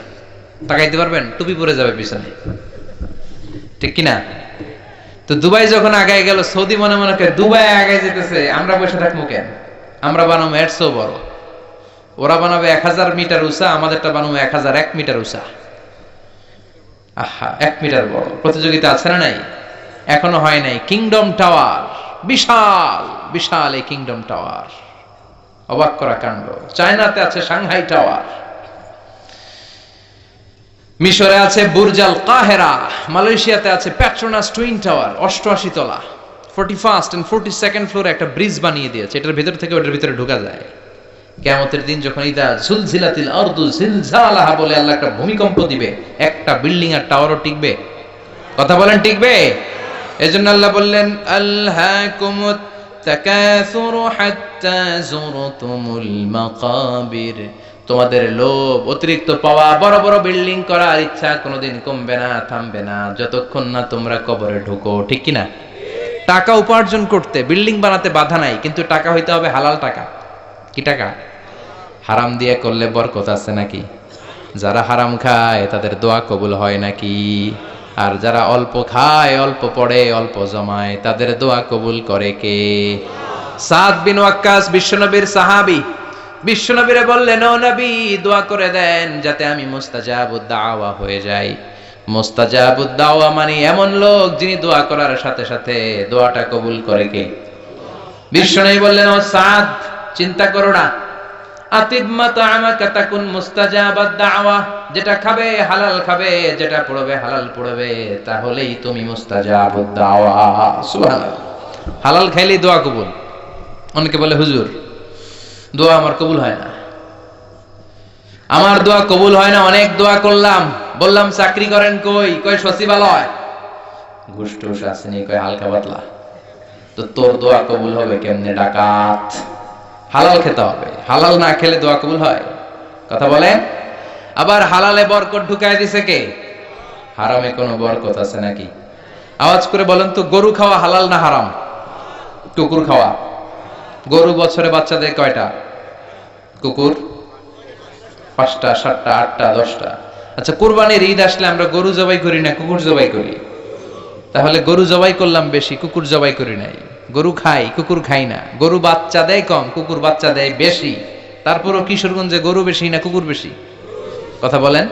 তাকাইতে পারবেন? টুপি পরে যাবে পিছনে, ঠিক কিনা? তো দুবাই যখন আগায় গেল, সৌদি মনে মনে করে দুবাই আগায় যেতেছে, আমরা বসে থাকবো কেন? আমরা বানাবো এর চেয়েও বড়। ওরা বানাবে 1000 মিটার উঁচা, আমাদেরটা বানাবো 1001 মিটার উঁচা। আহা, 1 মিটার বড়। প্রতিযোগিতা আছে না নাই? এখনো হয় নাই। কিংডম টাওয়ার, বিশাল বিশাল এই কিংডম টাওয়ার, অবাক করা কাণ্ড। চায়নাতে আছে সাংহাই টাওয়ার, মিশরে আছে বুর্জ আল কাহেরা, মালয়েশিয়াতে আছে পেট্রোনাস টুইন টাওয়ার 88 তলা, 41st and 42nd ফ্লোরে একটা ব্রিজ বানিয়ে দিয়েছে, এটার ভিতর থেকে ওটার ভিতরে ঢোকা যায়। কিয়ামতের দিন যখন ইদা জুলজিলাতিল আরদু জিলজালাহা বলে আল্লাহ একটা ভূমিকম্প দিবে, একটা বিল্ডিং আর টাওয়ারও টিকবে? কথা বলেন, টিকবে? এজন্য আল্লাহ বললেন আলহাকুমুত তাকাসুরু হাত্তা যুরতুমুল মাকাবির। তোমাদের লোভ, অতিরিক্ত পাওয়া, বড় বড় বিল্ডিং করার ইচ্ছা কোনোদিন কমবে না, থামবে না, যতক্ষণ না তোমরা কবরে ঢুকো, ঠিক কি না? টাকা উপার্জন করতে বিল্ডিং বানাতে বাধা নাই, কিন্তু টাকা হইতে হবে হালাল টাকা। কি টাকা? হারাম দিয়ে করলে বরকত আছে নাকি? যারা হারাম খায় তাদের দোয়া কবুল হয় নাকি? আর যারা অল্প খায়, অল্প পড়ে, অল্প জমায়, তাদের দোয়া কবুল করে কে? সাদ বিন ওয়াক্কাস বিশ্বনবীর সাহাবী, বিশ্বনবীরে বললেন ও নবী দোয়া করে দেন যাতে আমি মুস্তাজাবুদ দাওয়া হয়ে যাই। মুস্তাজাবুদ দাওয়া মানে এমন লোক যিনি দোয়া করার সাথে সাথে দোয়াটা কবুল করে কে? বিশ্বনবী বললেন ও সাদ, চিন্তা করো না, আতিব মাতাআমাকা তাকুন মুস্তাজাবাদ দাওয়া, যেটা খাবে হালাল খাবে, যেটা পড়বে হালাল পড়বে, তাহলেই তুমি মুস্তাজাবুদ দাওয়া। সুবহানাল্লাহ। হালাল খাইলেই দোয়া কবুল। অনেকে বলে হুজুর দোয়া আমার কবুল হয় না, আমার দোয়া কবুল হয় না, অনেক দোয়া করলাম, বললাম চাকরি করেন কই, কয় সচিবালয়, ঘুষ টুস আসেনি, কয় হালকা পাতলা। তো তোর দোয়া কবুল হবে কেমনে? ডাকাত। হালাল খেতে হবে, হালাল না খেলে দোয়া কবুল হয়? কথা বলেন। আবার হালালে বরকত ঢুকায় দিছে কে? হারামে কোনো বরকত আছে নাকি? আওয়াজ করে বলেন তো, গরু খাওয়া হালাল না হারাম? কুকুর খাওয়া? গরু বছরে বাচ্চা দেয় কয়টা? কুকুর 5টা, 7টা, 8টা, 10টা। আচ্ছা, কুরবানির ঈদ আসলে আমরা গরু জবাই করি না কুকুর জবাই করি? তাহলে গরু জবাই করলাম বেশি, কুকুর জবাই করি নাই। গরু খাই, কুকুর খাই না। গরু বাচ্চা দেয় কম, কুকুর বাচ্চা দেয় বেশি। তারপরও কিশোরগঞ্জে গরু বেশি না কুকুর বেশি? কথা বলেন।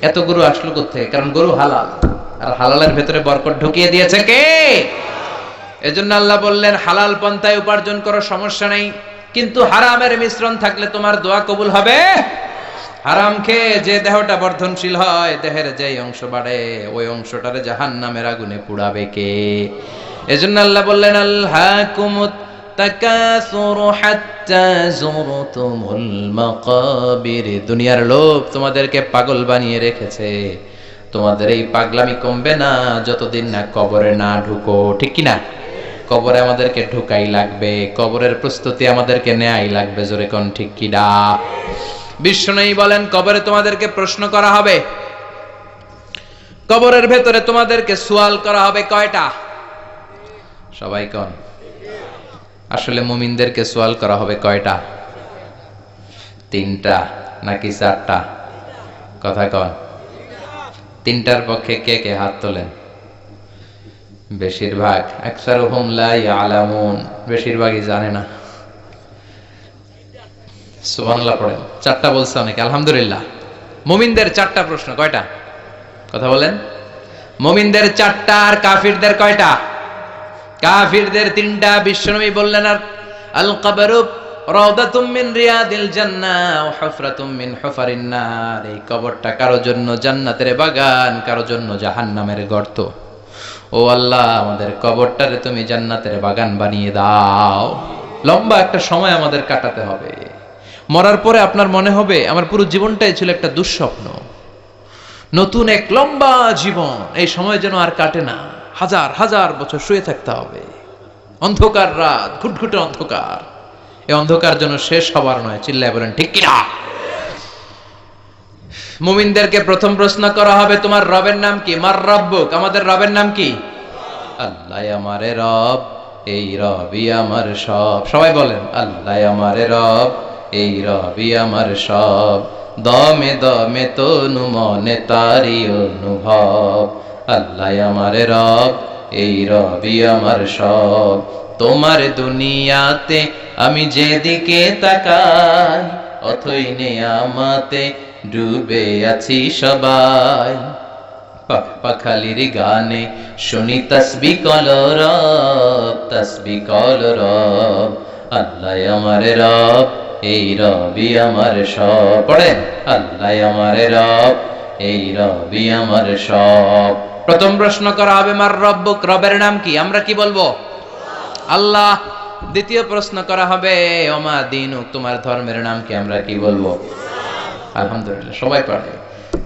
এত গরু আসলো কোত্থেকে? কারণ গরু হালাল, আর হালালের ভেতরে বরকত ঢুকিয়ে দিয়েছে কে? এজন্য আল্লাহ বললেন হালাল পন্থায় উপার্জন করো, সমস্যা নেই, কিন্তু হারামের মিশ্রণ থাকলে তোমার দোয়া কবুল হবে? হারাম খেয়ে যে দেহটা বর্ধনশীল হয়, দেহের যে অংশ বাড়ে, ওই অংশটারে জাহান্নামের আগুনে পুড়াবে কে? এজন্য আল্লাহ বললেন আল্হাকুমুত তাকাসুরু হাত্তা যুরতুমুল মাকাবির। দুনিয়ার লোভ তোমাদেরকে পাগল বানিয়ে রেখেছে, তোমাদের এই পাগলামি কমবে না যতদিন না কবরে না ঢুকো, ঠিক কি না? কবরে আমাদেরকে ঢুকাই লাগবে, কবরের প্রস্তুতি আমাদেরকে নেয়াই লাগবে, জোরে কোন ঠিক কি না? বিশ্বনবী বলেন কবরে তোমাদেরকে প্রশ্ন করা হবে, কবরের ভেতরে তোমাদেরকে সওয়াল করা হবে কয়টা? সবাই কোন? আসলে মুমিনদেরকে সওয়াল করা হবে কয়টা? তিনটা নাকি চারটা? কথা কোন? তিনটার পক্ষে কে কে হাত তোলেন? বেশিরভাগ, আকসারুহুম লা ইয়ালামুন, বেশিরভাগই জানে না। সুবহানাল্লাহ পড়েন। চারটা বলছে অনেকে, আলহামদুলিল্লাহ। মুমিনদের চারটা প্রশ্ন, কয়টা? কথা বলেন। মুমিনদের চারটা, আর কাফিরদের কয়টা? কাফিরদের তিনটা। বিশ্বনবী বললেন আর আল কবরু রাউদাতুম মিন রিয়াদিল জান্নাহ ওয়া হুফরাতুম মিন হুফারিন নার। এই কবরটা কারো জন্য জান্নাতের বাগান, কারো জন্য জাহান্নামের গর্ত। ও আল্লাহ, আমাদের কবরটারে তুমি জান্নাতের বাগান বানিয়ে দাও। লম্বা একটা সময় আমাদের কাটাতে হবে। মরার পরে আপনার মনে হবে আমার পুরো জীবনটাই ছিল একটা দুঃস্বপ্ন, নতুন এক লম্বা জীবন, এই সময় যেন আর কাটে না, হাজার হাজার বছর শুয়ে থাকতে হবে। অন্ধকার রাত, ঘুটঘুটে অন্ধকার, এই অন্ধকার যেন শেষ হবার নয়। চিল্লায় বলেন ঠিক কিনা? মুমিনদেরকে প্রথম প্রশ্ন করা হবে তোমার রবের নাম কি? মার রব্বুক, আমাদের রবের নাম কি? আল্লাহ আমারে রব, এই রবই আমার সব। সবাই বলেন আল্লাহ আমারে রব, এই রবি আমার সব। দমে দমে তনু মনে তারি অনুভব। আল্লাহ আমারে রব, এই রবি আমার সব। তোমার দুনিয়াতে আমি যেদিকে তাকাই, অথই নেয়ামতে ডুবে আছি সবাই। পাখালির গানে শুনি তাসবিহ কল রব, তাসবিহ কল রব। আল্লাহ আমার রব, এই রবি আমার সব। পড়েন আল্লাহ আমার রব, এই রবি আমার সব। প্রথম প্রশ্ন করা হবে মার রব্বুক, রবের নাম কি? আমরা কি বলবো? আল্লাহ। দ্বিতীয় প্রশ্ন করা হবে ওমা দীনুক, তোমার ধর্মের নাম কি? আমরা কি বলবো? আলহামদুলিল্লাহ, সবাই পারে।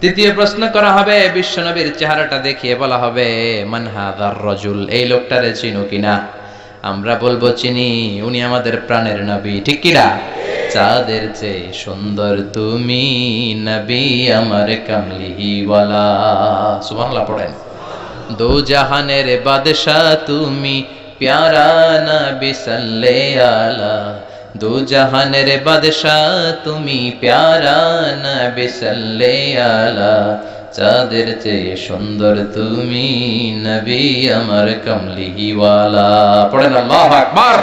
তৃতীয় প্রশ্ন করা হবে বিশ্বনবীর চেহারাটা দেখিয়ে বলা হবে মান হাযার রাজুল, এই লোকটারে চিনো কিনা? আমরা বলবো চিনি, উনি আমাদের প্রাণের নবী, ঠিক কিনা? চাঁদের চেয়ে সুন্দর তুমি নবী আমার কামলিওয়ালা। সুবহানাল্লাহ পড়েন। দো জাহানের বাদশা তুমি প্যারা নবী সাল্লাল্লাহু আলা। দো জাহানের বাদশা তুমি প্যারা নবী সাল্লাল্লাহু আলা। চাঁদের চেয়ে সুন্দর তুমি নবী আমার কামলিওয়ালা। পড়েন আল্লাহু আকবার।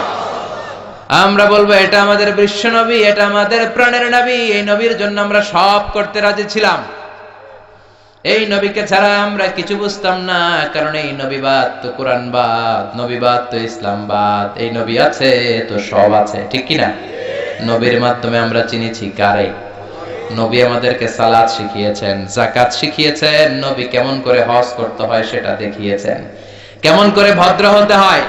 আমরা বলবো এটা আমাদের বিশ্ব নবী, এটা আমাদের প্রাণের নবী। এই নবীর জন্য আমরা সব করতে রাজি ছিলাম। এই নবীকে ছাড়া আমরা কিছু বুঝতাম না, কারণ এই নবীবাদ তো কোরআন বাদ, নবীবাদ তো ইসলাম বাদ। এই নবী আছে তো সব আছে, ঠিক কিনা? নবীর মাধ্যমে আমরা চিনেছি কারে? নবী আমাদেরকে সালাত শিখিয়েছেন, যাকাত শিখিয়েছেন, নবী কেমন করে হজ করতে হয় সেটা দেখিয়েছেন, কেমন করে ভদ্র হতে হয়,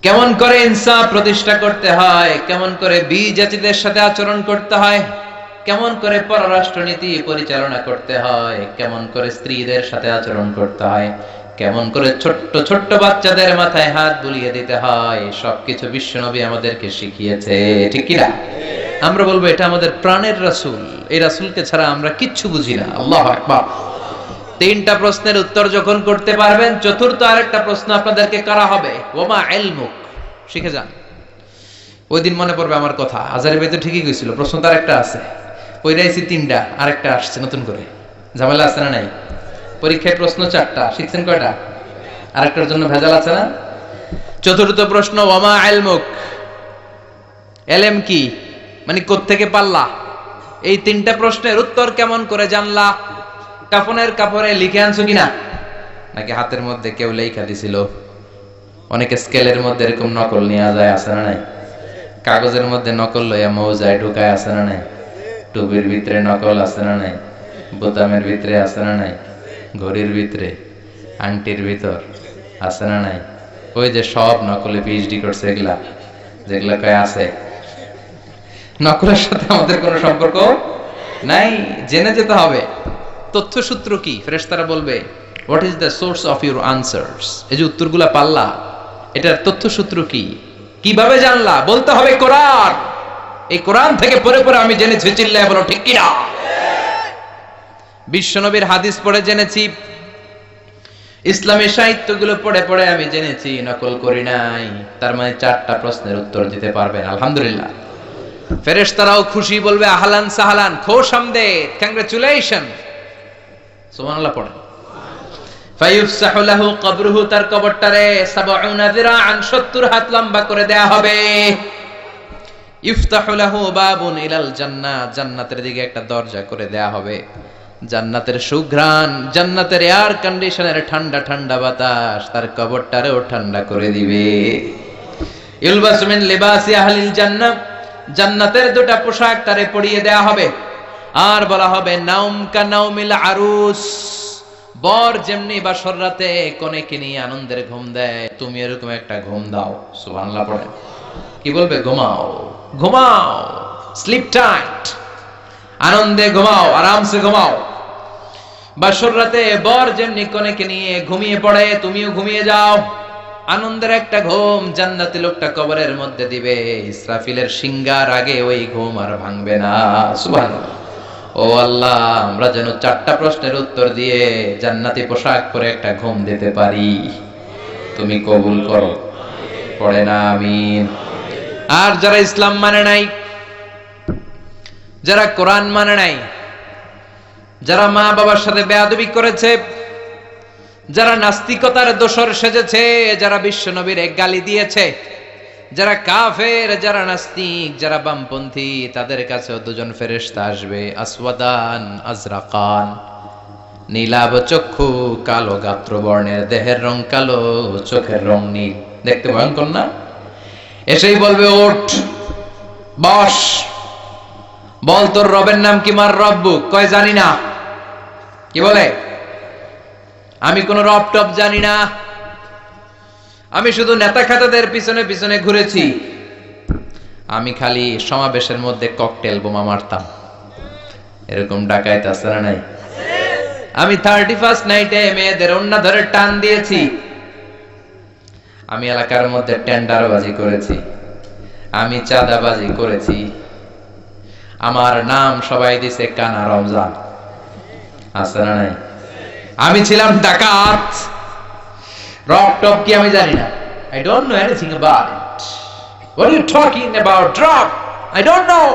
কেমন করে ইনসাফ প্রতিষ্ঠা করতে হয়, কেমন করে বিজাতিদের সাথে আচরণ করতে হয়, কেমন করে পররাষ্ট্রনীতি পরিচালনা করতে হয়, কেমন করে স্ত্রীদের সাথে আচরণ করতে হয়, কেমন করে ছোট্ট ছোট্ট বাচ্চাদের মাথায় হাত বুলিয়ে দিতে হয়, সবকিছু বিশ্বনবী আমাদেরকে শিখিয়েছে, ঠিক কিনা? আমরা বলবো এটা আমাদের প্রাণের রাসূল। এই রাসূলকে ছাড়া আমরা কিচ্ছু বুঝি না। আল্লাহু আকবার। তিনটা প্রশ্নের উত্তর যখন করতে পারবেন, চতুর্থ আরেকটা প্রশ্ন আপনাদেরকে করা হবে ওমা ইলমুক, শিখে যান। ওই দিন মনে পড়বে আমার কথা, আজারি ভাই তো ঠিকই কইছিল, প্রশ্ন তো আরেকটা আছে। পড়াইছি তিনটা, আরেকটা আসছে নতুন করে, ঝামেলা আছে না নাই? পরীক্ষায় প্রশ্ন চারটা, শিখছেন কয়টা? আরেকটার জন্য ভেজাল আছে না? চতুর্থ প্রশ্ন ওমা ইলমুক, এলেম কি, মানে কোত্থেকে পারলা? এই তিনটা প্রশ্নের উত্তর কেমন করে জানলা? কাফনের কাপড়ে লিখে আনছো কিনা, নাকি হাতের মধ্যে কেউ লেখা দিছিল? অনেকে স্কেলের মধ্যে এরকম নকল নিয়ে যায়, আছে না নাই? কাগজের মধ্যে নকল লইয়া মৌজায় ঢুকায়, আছে না নাই? টুপির ভিতরে নকল, আছে না নাই? বোতামের ভিতরে, আছে না নাই? ঘড়ির ভিতরে, আংটির ভিতর, আছে না নাই? ওই যে সব নকলে পিএইচডি করছে এগুলা, যেগুলা কয় আছে, নকলের সাথে আমাদের কোনো সম্পর্ক নাই। জেনে যেতে হবে তথ্যসূত্র কি। ফেরেশতারা বলবে what is the source of your answers, এই যে উত্তরগুলা পাল্লা, এটার তথ্যসূত্র কি, কিভাবে জানলা? বলতে হবে কোরআন। এই কোরআন থেকে পড়ে পড়ে আমি জেনেছি, চিল্লায় বলো ঠিক কিনা। বিশ্বনবীর হাদিস পড়ে জেনেছি, ইসলামী সাহিত্যগুলো পড়ে পড়ে আমি জেনেছি, নকল করি নাই। তার মানে 4টা প্রশ্নের উত্তর দিতে পারবেন, আলহামদুলিল্লাহ। ফেরেশতারাও খুশি, বলবে আহলান সাহলান, খোশ আমদেদ, কংগ্রাচুলেশন, সুবহানাল্লাহ পড়েন। ফায়ুফসাহু লাহু কবরুহু, তার কবরটারে 70 যিরাআন, 70 হাত লম্বা করে দেয়া হবে। ইফতাহু লাহু বাবুন ইলাল জান্নাহ, জান্নাতের দিকে একটা দরজা করে দেয়া হবে। জান্নাতের সুঘ্রাণ, জান্নাতের এয়ার কন্ডিশনের ঠান্ডা ঠান্ডা বাতাস তার কবরটারেও ঠান্ডা করে দিবে। ইলবাসু মিন লিবাসি আহলিল জান্নাহ, জান্নাতের 2টা পোশাক তারে পরিয়ে দেয়া হবে। আর বলা হবে নাউম কা নাউমিল আরুস, বর যেমনি বাসর রাতে কনেকে নিয়ে আনন্দের ঘুম দেয়, তুমি এরকম একটা ঘুম দাও। সুবহানাল্লাহ পড়েন। কি বলবে? ঘুমাও, ঘুমাও, স্লিপ টাইট, আনন্দে ঘুমাও, আরামসে ঘুমাও। বাসর রাতে বর যেমনি কনেকে নিয়ে ঘুমিয়ে পড়ে, তুমিও ঘুমিয়ে যাও, আনন্দের একটা ঘুম জান্নাতি লোকটা কবরের মধ্যে দিবে। ইসরাফিলের সিংগার আগে ওই ঘুম আর ভাঙবে না। সুবহানাল্লাহ। ও আল্লাহ, আমরা যেন 4টা প্রশ্নের উত্তর দিয়ে জান্নাতি পোশাক পরে একটা ঘুম দিতে পারি, তুমি কবুল করো। পড়ে না আমিন। আর যারা ইসলাম মানে নাই, যারা কোরআন মানে নাই, যারা মা বাবার সাথে বেয়াদবি করেছে, যারা নাস্তিকতার দোসর সেজেছে, যারা বিশ্ব নবীর গালি দিয়েছে, যারা কাফের, যারা নাস্তিক, যারা বামপন্থী, তাদের কাছেও 2জন ফেরেশতা আসবে। আসওয়াদান আজরাকান, নীলাভ চক্ষু, কালো গাত্র বর্ণের, দেহের রং কালো, চোখের রং নীল, দেখতে ভয়ঙ্কর না? এসেই বলবে ওঠ, বস, বল তোর রবের নাম কি? মার রব্বুক। কয় জানি না। কি বলে? আমি কোন রব টব জানি না, আমি শুধু নেতা খাতাদের পিছনে পিছনে ঘুরেছি, আমি খালি সমাবেশের মধ্যে ককটেল বোমা মারতাম। এরকম ডাকাইত আছে না নাই? আমি 31st নাইটে মেয়েদের ওন্না ধরে টান দিয়েছি, আমি এলাকার মধ্যে টেন্ডারবাজি করেছি, আমি চাঁদাবাজি করেছি, আমার নাম সবাই দিছে কানা রমজান। আছে না নাই? আমি ছিলাম ডাকাত। রক টপ কি আমি জানি না। I don't know anything about it. What are you talking about? Drop. I don't know.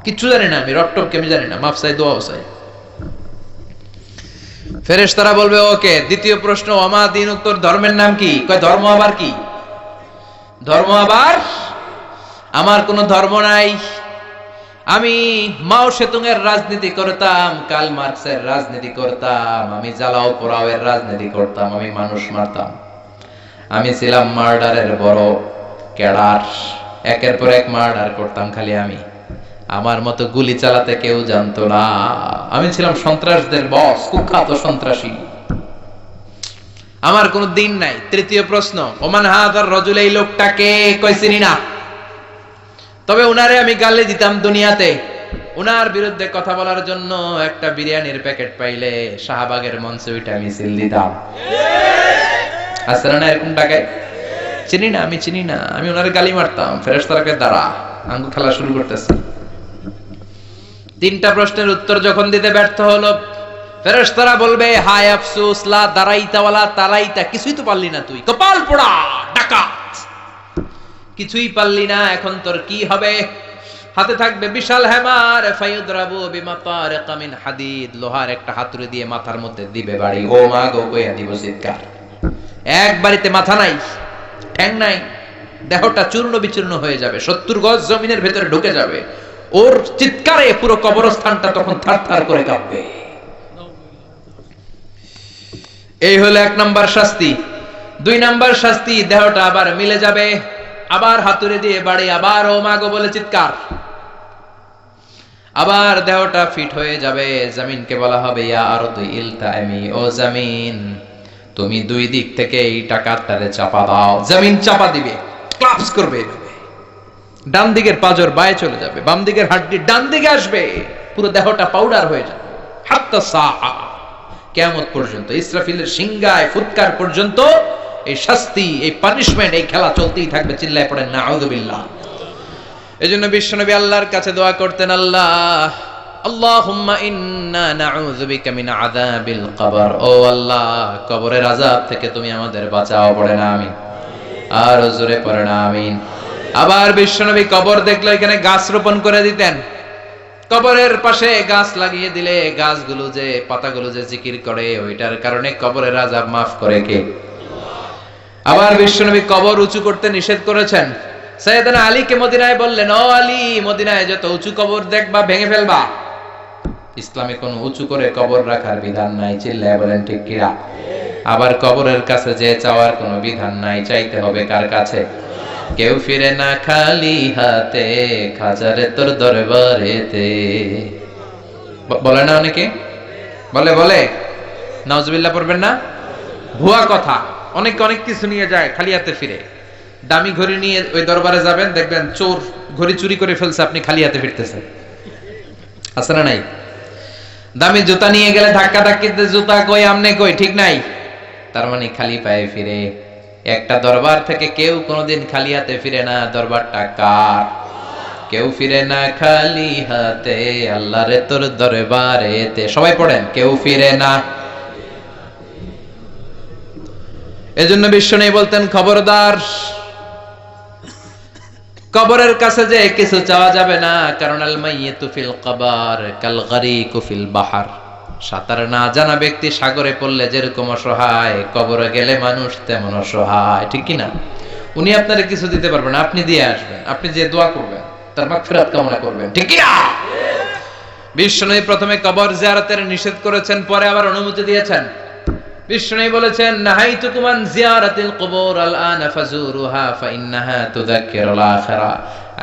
কিচ্ছু জানি না আমি, রক টপ কি আমি জানি না। মাফ চাই, দোয়া চাই। ফেরেশতারা বলবে ওকে, দ্বিতীয় প্রশ্ন, ওমা দিন, উত্তর ধর্মের নাম কি? কয় ধর্ম আবার কি? ধর্ম আবার? আমার কোনো ধর্ম নাই। আমি মাও সেতুং এর রাজনীতি করতাম, কাল মার্কসের রাজনীতি করতাম, আমি জ্বালাও পোড়াও এর রাজনীতি করতাম, আমি মানুষ মারতাম, আমি ছিলাম মার্ডারের বড় ক্যাডার, একের পর এক মার্ডার করতাম খালি আমি, আমার মতো গুলি চালাতে কেউ জানতো না, আমি ছিলাম সন্ত্রাসদের বস, কুখ্যাত সন্ত্রাসী, আমার কোনো দিন নাই। তৃতীয় প্রশ্ন, ওমান হাদার রাজুল, এই লোকটাকে? কই চিনি না, তবে উনারে আমি গালি দিতাম দুনিয়াতে, উনার বিরুদ্ধে কথা বলার জন্য একটা বিরিয়ানির প্যাকেট পাইলে শাহবাগের মঞ্চে ওইটা মিছিল দিতাম। আসলে না এরকম টাকায়? চিনি না, আমি চিনি না, আমি উনারে গালি মারতাম। ফেরেশতাকে দাঁড়া, আঙ্গু খেলা শুরু করতেছে। 3টা প্রশ্নের উত্তর যখন দিতে ব্যর্থ হলো, ফেরেশতারা বলবে হায় আফসোস, লা দারাইতা ওয়ালা তারাইতা, কিছুই তো পারলি না তুই, কপাল পোড়া ডাকাত, কিছুই পারলি না, এখন তোর কি হবে? হাতে থাকবে বিশাল হ্যামার, ফায়ুদরাবু বিমাতারিকা মিন হাদিদ, লোহার একটা হাতুড়ি দিয়ে মাথার মধ্যে দিবে বাড়ি। ও মা গো, কইয়া দিব চিৎকার। এক বাড়িতে মাথা নাই, ঠ্যাং নাই, দেহটা চূর্ণ বিচূর্ণ হয়ে যাবে, 70 গজ জমিনের ভেতরে ঢুকে যাবে, ওর চিৎকারে পুরো কবরস্থানটা তখন থারথার করে কাঁপবে। এই হলো 1 নাম্বার শাস্তি। 2 নাম্বার শাস্তি, দেহটা আবার মিলে যাবে, আবার হাতুড়ি দিয়ে বাড়ি, আবার ও মাগো বলে চিৎকার, আবার দেহটা ফিট হয়ে যাবে। জমিনকে বলা হবে ইয়া আরদু ইলতাইমি, ও জমিন তুমি দুই দিক থেকে এই টাকাটারে চাপা দাও, জমিন চাপা দিবে, ক্লাপস করবে এভাবে। ডান দিকের পাজর বায়ে চলে যাবে, বাম দিকের হাড্ডি ডান দিকে আসবে, পুরো দেহটা পাউডার হয়ে যাবে। হাত্তা সাআ, কিয়ামত পর্যন্ত, ইসরাফিলের সিংহায় ফুৎকার পর্যন্ত এই শাস্তি, এই পানিশমেন্ট, এই খেলা চলতেই থাকবে। চিল্লায় পড়েন নাউযুবিল্লাহ। এজন্য বিশ্বনবী আল্লাহর কাছে দোয়া করতেন, আল্লাহ আল্লাহুম্মা ইন্না নাউযু বিকা মিন আযাবিল কবর, ও আল্লাহ কবরের আযাব থেকে তুমি আমাদের বাঁচাও। পড়েন আমিন। আর জোরে পড়েন আমিন। আবার বিশ্বনবী কবর দেখলে এখানে গাছ রোপণ করে দিতেন। কবরের পাশে গাছ লাগিয়ে দিলে গাছগুলো যে পাতাগুলো যে জিকির করে, ওইটার কারণে কবরের আযাব মাফ করে কে? আবার বিশ্বনবী কবর উঁচু করতে নিষেধ করেছেন। সাইয়েদনা আলীকে মদিনায় বললেন, ও আলী, মদিনায় যত উঁচু কবর দেখবা ভেঙে ফেলবা। ইসলামে কোনো উঁচু করে কবর রাখার বিধান নাই। চিল্লায় বলেন ঠিক কিনা? আবার কবরের কাছে যে চাওয়ার কোনো বিধান নাই, চাইতে হবে কার কাছে? কেউ ফিরে না খালি হাতে, খাজারে তোর দরবারেতে। বলে না অনেকে? বলে নাউজুবিল্লাহ পড়বেন না? ভুয়া কথা। অনেকে অনেক কিছু নিয়ে যায়, খালি হাতে ফিরে। দামি ঘড়ি নিয়ে ওই দরবারে যাবেন, দেখবেন চোর ঘড়ি চুরি করে ফেলছে, আপনি খালি হাতে ফিরতেছেন। আছে না নাই? দামি জুতা নিয়ে গেলে ধাক্কা ধাক্কিতে জুতা কই, আমনে কই, ঠিক নাই? তার মানে খালি পায়ে ফিরে। একটা দরবার থেকে কেউ কোনোদিন খালি হাতে ফিরে না। দরবারটা কার? কেউ ফিরে না খালি হাতে, আল্লাহরে তোর দরবারেতে। সবাই পড়েন, কেউ ফিরে না। এজন্য বিশ্ব নেই বলতেন, খবরদার কবরের কাছে যে কিছু চাওয়া যাবে না, কারণ আল মাইয়িতু ফিল কবর কাল গরিকু ফিল বাহর। সাঁতার না জানা ব্যক্তি সাগরে পড়লে যেরকম অসহায়, কবরে গেলে মানুষ তেমন অসহায়। ঠিক কি না? উনি আপনারে কিছু দিতে পারবেন না, আপনি দিয়ে আসবেন, আপনি যে দোয়া করবেন, তার মাগফিরাত কামনা করবেন। ঠিক কি না? বিশ্বনবী প্রথমে কবর জিয়ারতের নিষেধ করেছেন, পরে আবার অনুমতি দিয়েছেন। বিশ্বনবী বলেছেন, নাহাইতুকুম আন জিয়ারাতিল কুবুর আল-আনা ফাজুরুহা ফাইন্নাহা তুযাক্কিরুল আখিরা।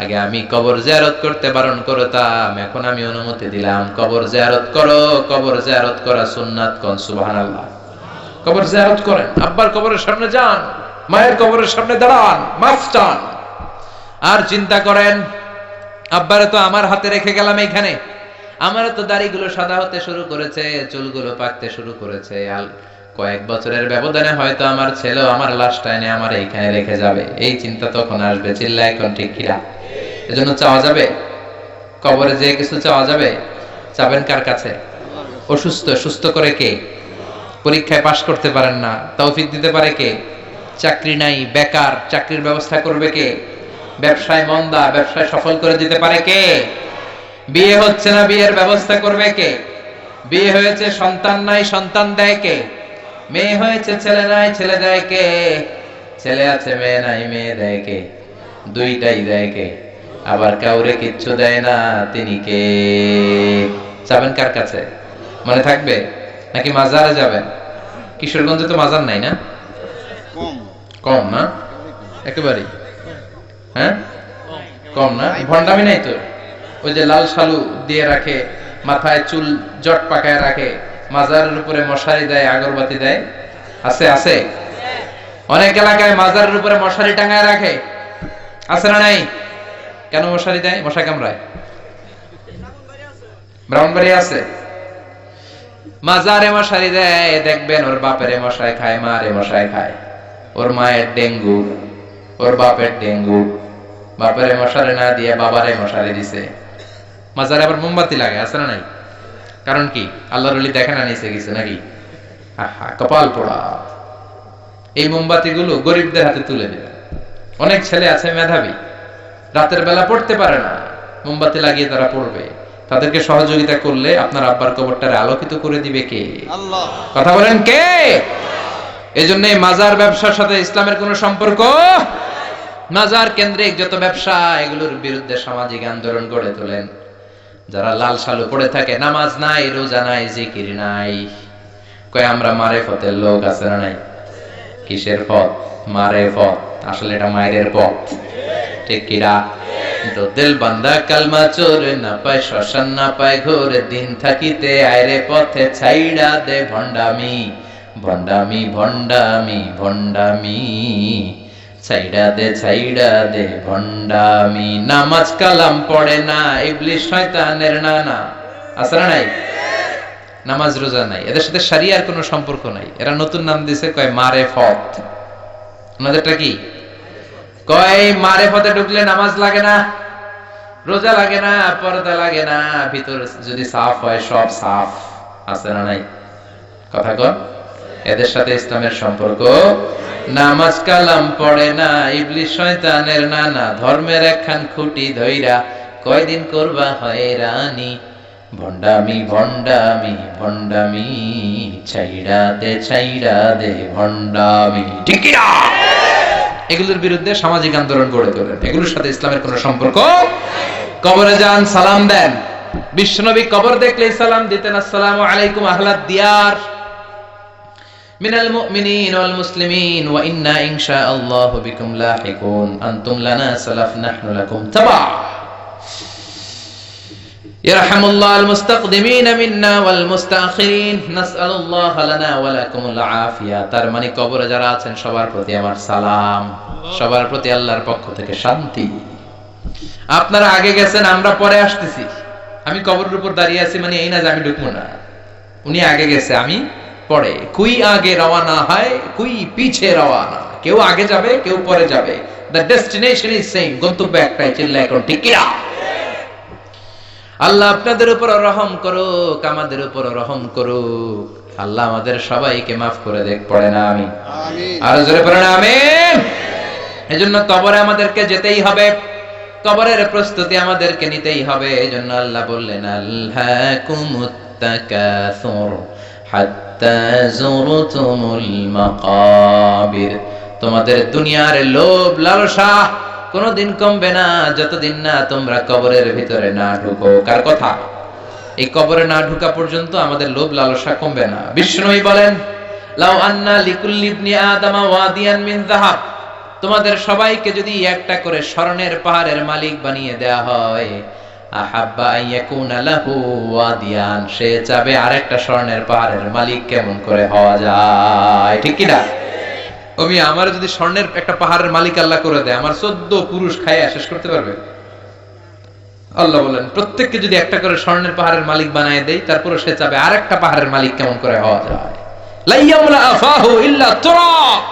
আগে আমি কবর জিয়ারত করতে বারণ করতাম, এখন আমি অনুমতি দিলাম, কবর জিয়ারত করো। কবর জিয়ারত করা সুন্নাত। কোন সুবহানাল্লাহ। কবর জিয়ারত করেন, আব্বার কবরের সামনে যান, মায়ের কবরের সামনে দাঁড়ান, মাফ চান, আর চিন্তা করেন, আব্বারে তো আমার হাতে রেখে গেলাম এইখানে, আমারও তো দাড়িগুলো সাদা হতে শুরু করেছে, চুলগুলো পাকতে শুরু করেছে, কয়েক বছরের ব্যবধানে হয়তো আমার ছেলেও আমার লাশটা এনে আমার এইখানে রেখে যাবে। এই চিন্তা তখন আসবে। চিল্লা এখন ঠিক কিনা? এজন্য চাওয়া যাবে, কবরে যে কিছু চাওয়া যাবে। চাবেন কার কাছে? অসুস্থ, সুস্থ করে কে? পরীক্ষায় পাশ করতে পারেন না, তৌফিক দিতে পারে কে? চাকরি নাই, বেকার, চাকরির ব্যবস্থা করবে কে? ব্যবসায় মন্দা, ব্যবসায় সফল করে দিতে পারে কে? বিয়ে হচ্ছে না, বিয়ের ব্যবস্থা করবে কে? বিয়ে হয়েছে, সন্তান নাই, সন্তান দেয় কে? মেয়ে হয়েছে, ছেলে নাই, ছেলে দেয় কে? ছেলে আছে, মেয়ে নাই, মেয়ে দেয় কে? দুইটাই দেয় কে? আবার কাউরে কিচ্ছু দেয় না, তিনি কে? যাবেন কার কাছে? মনে থাকবে নাকি মাজারে যাবেন? কিশোরগঞ্জে তো মাজার নাই না? কম না? একেবারেই হ্যাঁ কম না? ভণ্ডামি নাই তো? ওই যে লাল শালু দিয়ে রাখে, মাথায় চুল জট পাকায় রাখে, মাজারের উপরে মশারি দেয়, আগরবাতি দেয়। আছে আছে অনেক এলাকায় মাজারের উপরে মশারি টাঙায় রাখে। আছে না নাই? কেন মশারি দেয়? মশা কামড়ায়। ব্রাহ্মণবাড়ি আছে, মাজারে মশারি দেয়। দেখবেন ওর বাপেরে মশাই খায়, মারে মশাই খায়। ওর মায়ের ডেঙ্গু, ওর বাপের ডেঙ্গু, বাপেরে মশারি না দিয়ে বাবারে মশারি দিছে। মাজারে আবার মোমবাতি লাগে। আছে না নাই? কারণ কি? আল্লাহর ওলি দেখে না নিচে গেছে নাকি? কপাল পোড়া। এই মোমবাতি গুলো গরিবদের হাতে তুলে দেবে। অনেক ছেলে আছে মেধাবী, রাতের বেলা পড়তে পারে না, মোমবাতি লাগিয়ে তারা পড়বে। তাদেরকে সহযোগিতা করলে আপনার আব্বার কবরটারে আলোকিত করে দিবে কে? আল্লাহ। কথা বলেন কে? এজন্য মাজার ব্যবসার সাথে ইসলামের কোন সম্পর্ক? মাজার কেন্দ্রিক যত ব্যবসা, এগুলোর বিরুদ্ধে সামাজিক আন্দোলন গড়ে তোলেন। যারা লাল শালু পড়ে থাকে, নামাজ নাই, রোজা নাই, জিকির নাই, কয় আমরা মারেফতের লোক। আছে না নাই? কিসের পথ? মারেফত। আসলে এটা মায়ের পথ। ঠিক কিরা? দিল বান্দা কালমা চোর, না পায় শ্মশান, না পায় ঘোর, দিন থাকিতে আয়রে পথে ছাইড়া দে ভণ্ডামি, ভণ্ডামি ভণ্ডামি ভণ্ডামি, ছাইড়া দে ভণ্ডামি। নামাজ কালাম পড়ে না, ইবলিস শয়তানের নানা। আছে না নাই? নামাজ রোজা নাই, এদের সাথে শরিয়ার কোনো সম্পর্ক নাই। এরা নতুন নাম দিছে, কয় মারেফত। ওনাদেরটা কি? কয় মারেফতে ঢুকলে নামাজ লাগে না, রোজা লাগে না, পর্দা লাগে না, ভিতর যদি সাফ হয় সব সাফ। আছে না নাই? কথা কর। এদের সাথে ইসলামের সম্পর্ক। নামাজ কালাম পড়ে না, ইবলিস শয়তানের নানা। ধর্মের একখান খুঁটি ধইরা কয়দিন করবা হয়রানি। ভণ্ডামি ভণ্ডামি ভণ্ডামি, ছাইড়া দে ভণ্ডামি। ঠিক কি না? এগুলোর বিরুদ্ধে সামাজিক আন্দোলন গড়ে তোলেন। এগুলোর সাথে ইসলামের কোনো সম্পর্ক। কবরে যান, সালাম দেন। বিশ্বনবী কবর দেখলেই সালাম দিতেন, আসসালামু আলাইকুম আহলাদ দিয়ার মিনাল মুমিনিন ওয়াল মুসলিমিন ওয়া ইন্না ইনশাআল্লাহু বিকুম লাহিকুন, আনতুম লানা সালাফ নাহনু লাকুম তাবা। ইয়ারহামুল্লাহুল মুস্তাকদিমিন মিন্না ওয়াল মুস্তাখিরিন, নাসআলুল্লাহ লানা ওয়া লাকুমুল আফিয়া। তার মানে কবরে যারা আছেন সবার প্রতি আমার সালাম, সবার প্রতি আল্লাহর পক্ষ থেকে শান্তি। আপনারা আগে গেছেন, আমরা পরে আসতেছি। আমি কবরের উপর দাঁড়িয়ে আছি মানে এই না যে আমি ঢুকবো না। উনি আগে গেছে, আমি পরে। কুই আগে রওনা হয়, কুই পিছে রওনা। কেউ আগে যাবে, কেউ পরে যাবে। দ্য ডেস্টিনেশন ইজ সেম, গন্তব্য একটাই। চিল্লা এখন ঠিক কি না? আল্লাহ আপনাদের উপর রহম করুক, আমাদের উপর রহম করুক। আল্লাহ আমাদের সবাইকে মাফ করে দেখ। পড়ে না আমি আর জোরে পড়ে না আমিন। এজন্য কবরে আমাদেরকে যেতেই হবে, কবরের প্রস্তুতি আমাদেরকে নিতেই হবে। এজন্য আল্লাহ বললেন, আল্লাকুমুত তাকাসুর হাত্তা যুরতুমুল মাকাবির। তোমাদের দুনিয়ার লোভ লালসা কোনদিন কমবে না যতদিন না তোমরা কবরের ভিতরে না ঢুকো। কার কথা? এই কবরে না ঢুকা পর্যন্ত আমাদের লোভ লালসা কমবে না। বিষ্ণুই বলেন, লাউ আন্না লিকুল্লি ইবনি আদামা ওয়াদিয়ান মিন যাহাব। তোমাদের সবাইকে যদি একটা করে স্বর্ণের পাহাড়ের মালিক বানিয়ে দেয়া হয়, আহাব্বা আইয়াকুনা লাহু ওয়াদিয়ান, সে চাবে আরেকটা স্বর্ণের পাহাড়ের মালিক কেমন করে হওয়া যায়। ঠিক কি না? ওমি আমার যদি স্বর্ণের একটা পাহাড়ের মালিক আল্লাহ করে দেয়, আমার 14 পুরুষ খাইয়া শেষ করতে পারবে? আল্লাহ বলেন, প্রত্যেককে যদি একটা করে স্বর্ণের পাহাড়ের মালিক বানায় দেই, তারপর সে চাবে আরেকটা পাহাড়ের মালিক কেমন করে হওয়া যায়। লাইয়ামলা আফাহু ইল্লা তুরাব।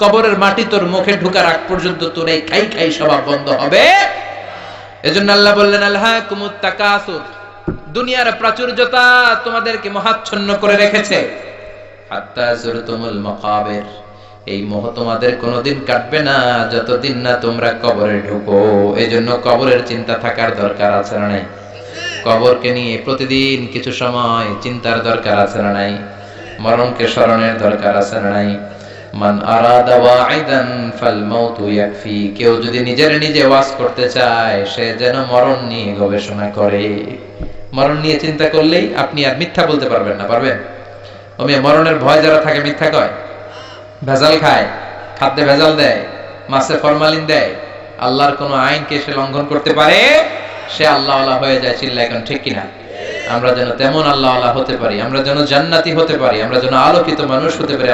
কবরের মাটি তোর মুখে ঢোকার আগ পর্যন্ত তোর এই খাই খাই স্বভাব বন্ধ হবে। এজন্য আল্লাহ বললেন, আলহাকুমুত তাকাসুর। দুনিয়ার প্রাচুর্যতা তোমাদেরকে মোহাচ্ছন্ন করে রেখেছে। হাত্তা যুরতুমুল মাকাবির, এই মোহ তোমাদের কোনোদিন কাটবে না যতদিন না তোমরা কবরে ঢুকো। এজন্য কবরের চিন্তা থাকার দরকার আছে না নাই? কবরকে নিয়ে প্রতিদিন কিছু সময় চিন্তার দরকার আছে না নাই? মরণকে স্মরণের দরকার আছে না নাই? মান আরাদা ওয়াইদান ফাল মাউতু ইয়াকফি। কেউ যদি নিজে ওয়াজ করতে চায়, সে যেন মরণ নিয়ে গবেষণা করে। মরণ নিয়ে চিন্তা করলেই আপনি আর মিথ্যা বলতে পারবেন না। পারবেন? ওমে মরণের ভয় যারা থাকে মিথ্যা কয়, ভেজাল খায়, খাদ্যে ভেজাল দেয়, মাছে ফরমালিন দেয়, আল্লাহর কোন আইনকে সে লঙ্ঘন করতে পারে, সে আল্লাহওয়ালা হয়ে যায়। চিল্লা এখন ঠিক কিনা? আমরা যেন তেমন আল্লাহওয়ালা হতে পারি, আমরা যেন জান্নাতি হতে পারি, আমরা যেন আলোকিত মানুষ হতে পারি।